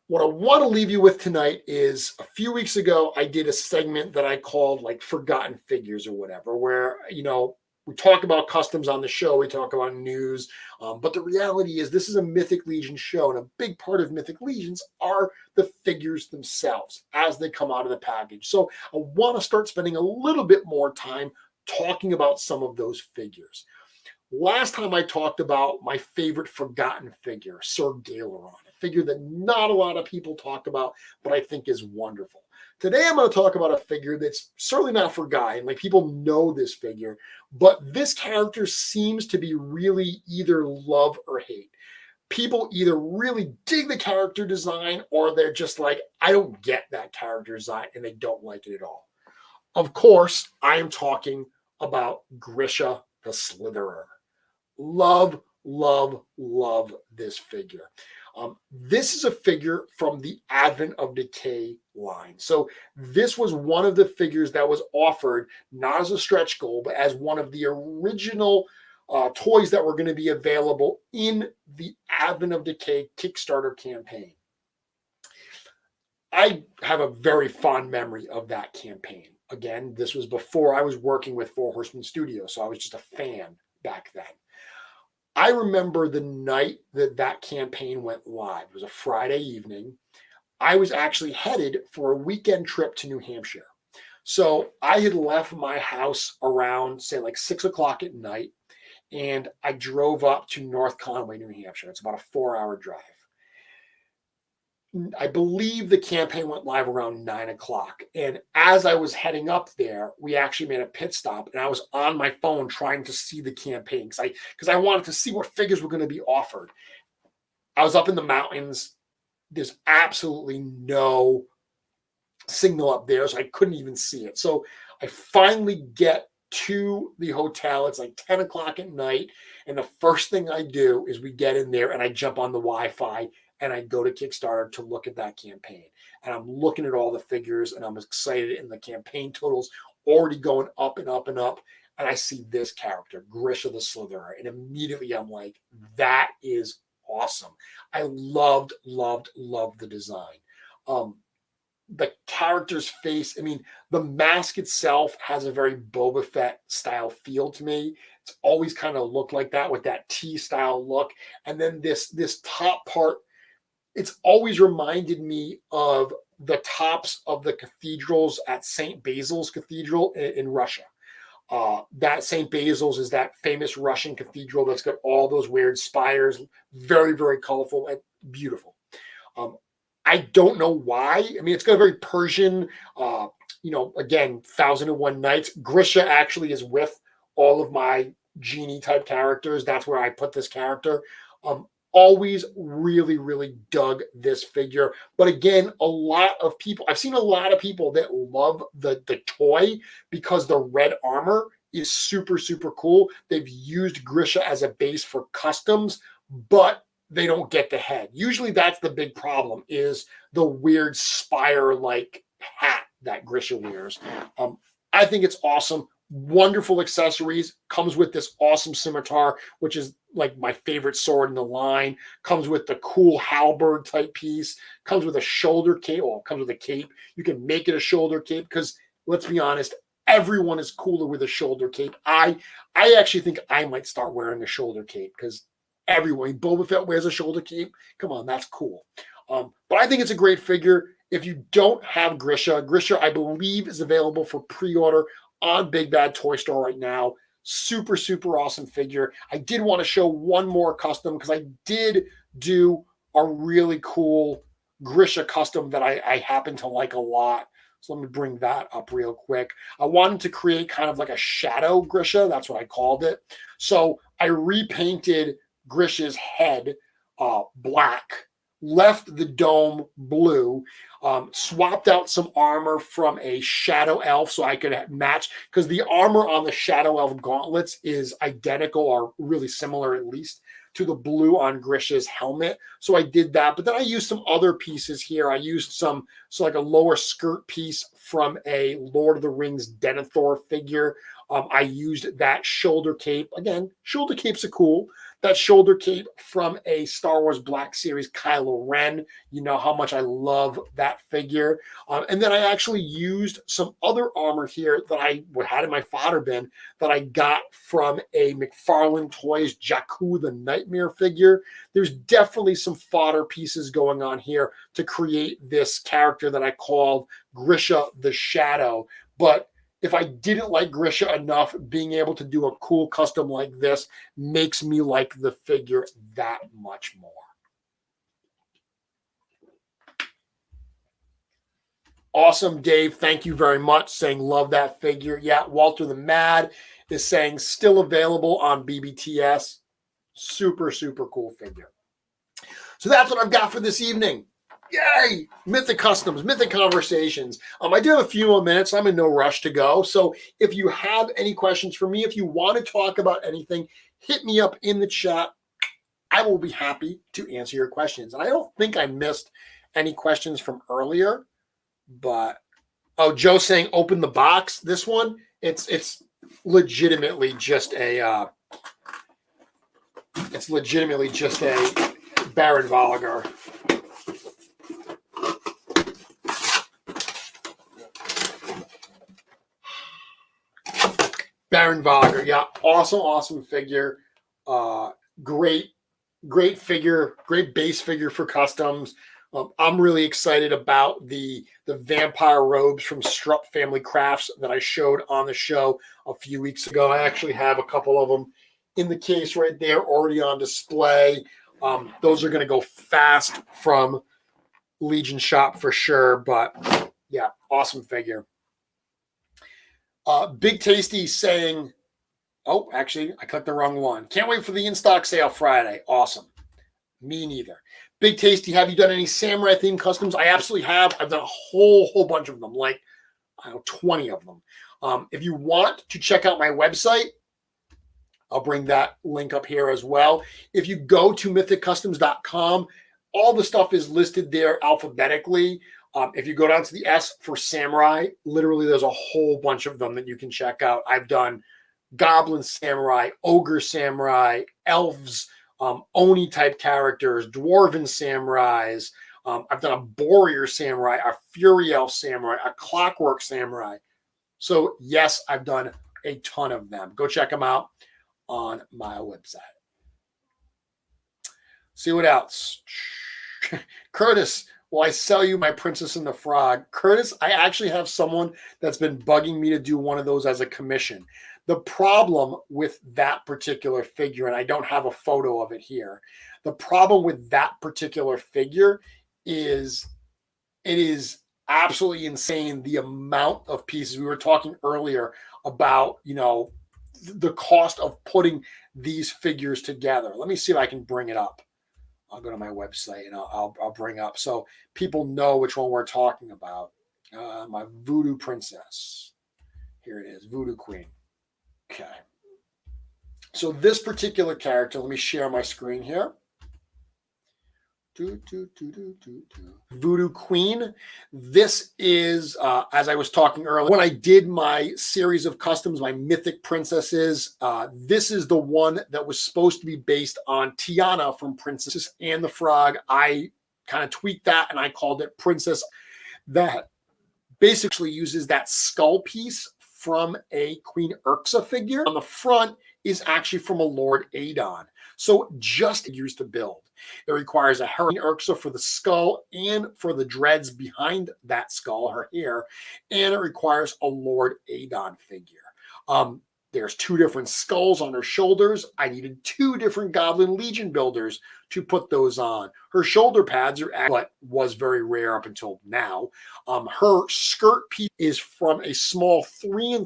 what I want to leave you with tonight is a few weeks ago, I did a segment that I called like Forgotten Figures or whatever, where, you know, we talk about customs on the show, we talk about news, but the reality is this is a Mythic Legions show, and a big part of Mythic Legions are the figures themselves as they come out of the package. So I want to start spending a little bit more time talking about some of those figures. Last time I talked about my favorite forgotten figure, Sir Galeron, a figure that not a lot of people talk about, but I think is wonderful. Today I'm going to talk about a figure that's certainly not forgotten, like people know this figure, but this character seems to be really either love or hate. People either really dig the character design or they're just like, I don't get that character design, and they don't like it at all. Of course, I am talking about Grisha the Slitherer. Love, love, love this figure. This is a figure from the Advent of Decay line. So this was one of the figures that was offered not as a stretch goal, but as one of the original toys that were going to be available in the Advent of Decay Kickstarter campaign. I have a very fond memory of that campaign. Again, this was before I was working with Four Horsemen Studios, so I was just a fan back then. I remember the night that that campaign went live. It was a Friday evening. I was actually headed for a weekend trip to New Hampshire. So I had left my house around, say, like 6 o'clock at night, and I drove up to North Conway, New Hampshire. It's about a 4-hour drive. I believe the campaign went live around 9 o'clock. And as I was heading up there, we actually made a pit stop, and I was on my phone trying to see the campaign because I wanted to see what figures were going to be offered. I was up in the mountains. There's absolutely no signal up there, so I couldn't even see it. So I finally get to the hotel. It's like 10 o'clock at night. And the first thing I do is we get in there and I jump on the Wi-Fi and I go to Kickstarter to look at that campaign. And I'm looking at all the figures and I'm excited, and the campaign totals already going up and up and up. And I see this character, Grisha the Slitherer. And immediately I'm like, that is awesome. I loved the design. The character's face, I mean, the mask itself has a very Boba Fett style feel to me. It's always kind of looked like that, with that T-style look. And then this top part, it's always reminded me of the tops of the cathedrals at St. Basil's Cathedral in Russia. That St. Basil's is that famous Russian cathedral that's got all those weird spires, very, very colorful and beautiful. I don't know why. I mean, it's got a very Persian, again, 1001 Nights. Grisha actually is with all of my genie type characters. That's where I put this character. Always really dug this figure. But again, I've seen a lot of people that love the toy because the red armor is super cool. They've used Grisha as a base for customs, but they don't get the head. Usually that's the big problem, is the weird spire-like hat that Grisha wears. I think it's awesome. Wonderful accessories. Comes with this awesome scimitar, which is like my favorite sword in the line. Comes with the cool halberd type piece. Comes with a shoulder cape. Well, it comes with a cape. You can make it a shoulder cape because, let's be honest, everyone is cooler with a shoulder cape. I actually think I might start wearing a shoulder cape because everyone, Boba Fett wears a shoulder cape. Come on, that's cool. But I think it's a great figure. If you don't have Grisha, I believe is available for pre-order on Big Bad Toy Store right now. Super awesome figure. I did want to show one more custom because I did do a really cool Grisha custom that I happen to like a lot. So let me bring that up real quick. I wanted to create kind of like a shadow Grisha. That's what I called it. So I repainted Grisha's head black, left the dome blue, swapped out some armor from a Shadow Elf so I could match, because the armor on the Shadow Elf gauntlets is identical, or really similar at least, to the blue on Grisha's helmet. So I did that, but then I used some other pieces here. I used like a lower skirt piece from a Lord of the Rings Denethor figure. I used that shoulder cape. Again, shoulder capes are cool. That shoulder cape from a Star Wars Black Series Kylo Ren. You know how much I love that figure. And then I actually used some other armor here that I had in my fodder bin that I got from a McFarlane Toys Jakku the Nightmare figure. There's definitely some fodder pieces going on here to create this character that I called Grisha the Shadow. But if I didn't like Grisha enough, being able to do a cool custom like this makes me like the figure that much more. Awesome, Dave. Thank you very much. Saying love that figure. Yeah, Walter the Mad is saying still available on BBTS. Super cool figure. So that's what I've got for this evening. Yay! Mythic Customs, Mythic Conversations. I do have a few more minutes. I'm in no rush to go. So if you have any questions for me, if you want to talk about anything, hit me up in the chat. I will be happy to answer your questions. And I don't think I missed any questions from earlier, but Joe's saying open the box. This one, it's legitimately just a Baron Voligar. Baron Voligar, yeah, awesome figure. Great figure, great base figure for customs. I'm really excited about the vampire robes from Strupp Family Crafts that I showed on the show a few weeks ago. I actually have a couple of them in the case right there, already on display. Those are going to go fast from Legion Shop for sure, but yeah, awesome figure. Big Tasty saying, actually, I clicked the wrong one. Can't wait for the in-stock sale Friday. Awesome. Me neither. Big Tasty, have you done any samurai themed customs? I absolutely have. I've done a whole bunch of them, like 20 of them. If you want to check out my website, I'll bring that link up here as well. If you go to mythiccustoms.com, all the stuff is listed there alphabetically. If you go down to the S for samurai, literally there's a whole bunch of them that you can check out. I've done goblin samurai, ogre samurai, elves, oni type characters, dwarven samurais. I've done a warrior samurai, a fury elf samurai, a clockwork samurai. So yes, I've done a ton of them. Go check them out on my website. See what else? Curtis, will I sell you my Princess and the Frog? Curtis, I actually have someone that's been bugging me to do one of those as a commission. The problem with that particular figure, and I don't have a photo of it here, the problem with that particular figure is it is absolutely insane the amount of pieces. We were talking earlier about, the cost of putting these figures together. Let me see if I can bring it up. I'll go to my website and I'll bring up so people know which one we're talking about. My Voodoo Princess. Here it is, Voodoo Queen. Okay. So this particular character, let me share my screen here. Voodoo Queen. This is, as I was talking earlier, when I did my series of customs, my Mythic Princesses, this is the one that was supposed to be based on Tiana from Princess and the Frog. I kind of tweaked that and I called it Princess. That basically uses that skull piece from a Queen Urxa figure. On the front is actually from a Lord Adon. So just used to build. It requires a Queen Urxa for the skull and for the dreads behind that skull, her hair, and it requires a Lord Adon figure. There's 2 different skulls on her shoulders. I needed 2 different Goblin Legion builders to put those on. Her shoulder pads are what was very rare up until now. Her skirt piece is from a small 3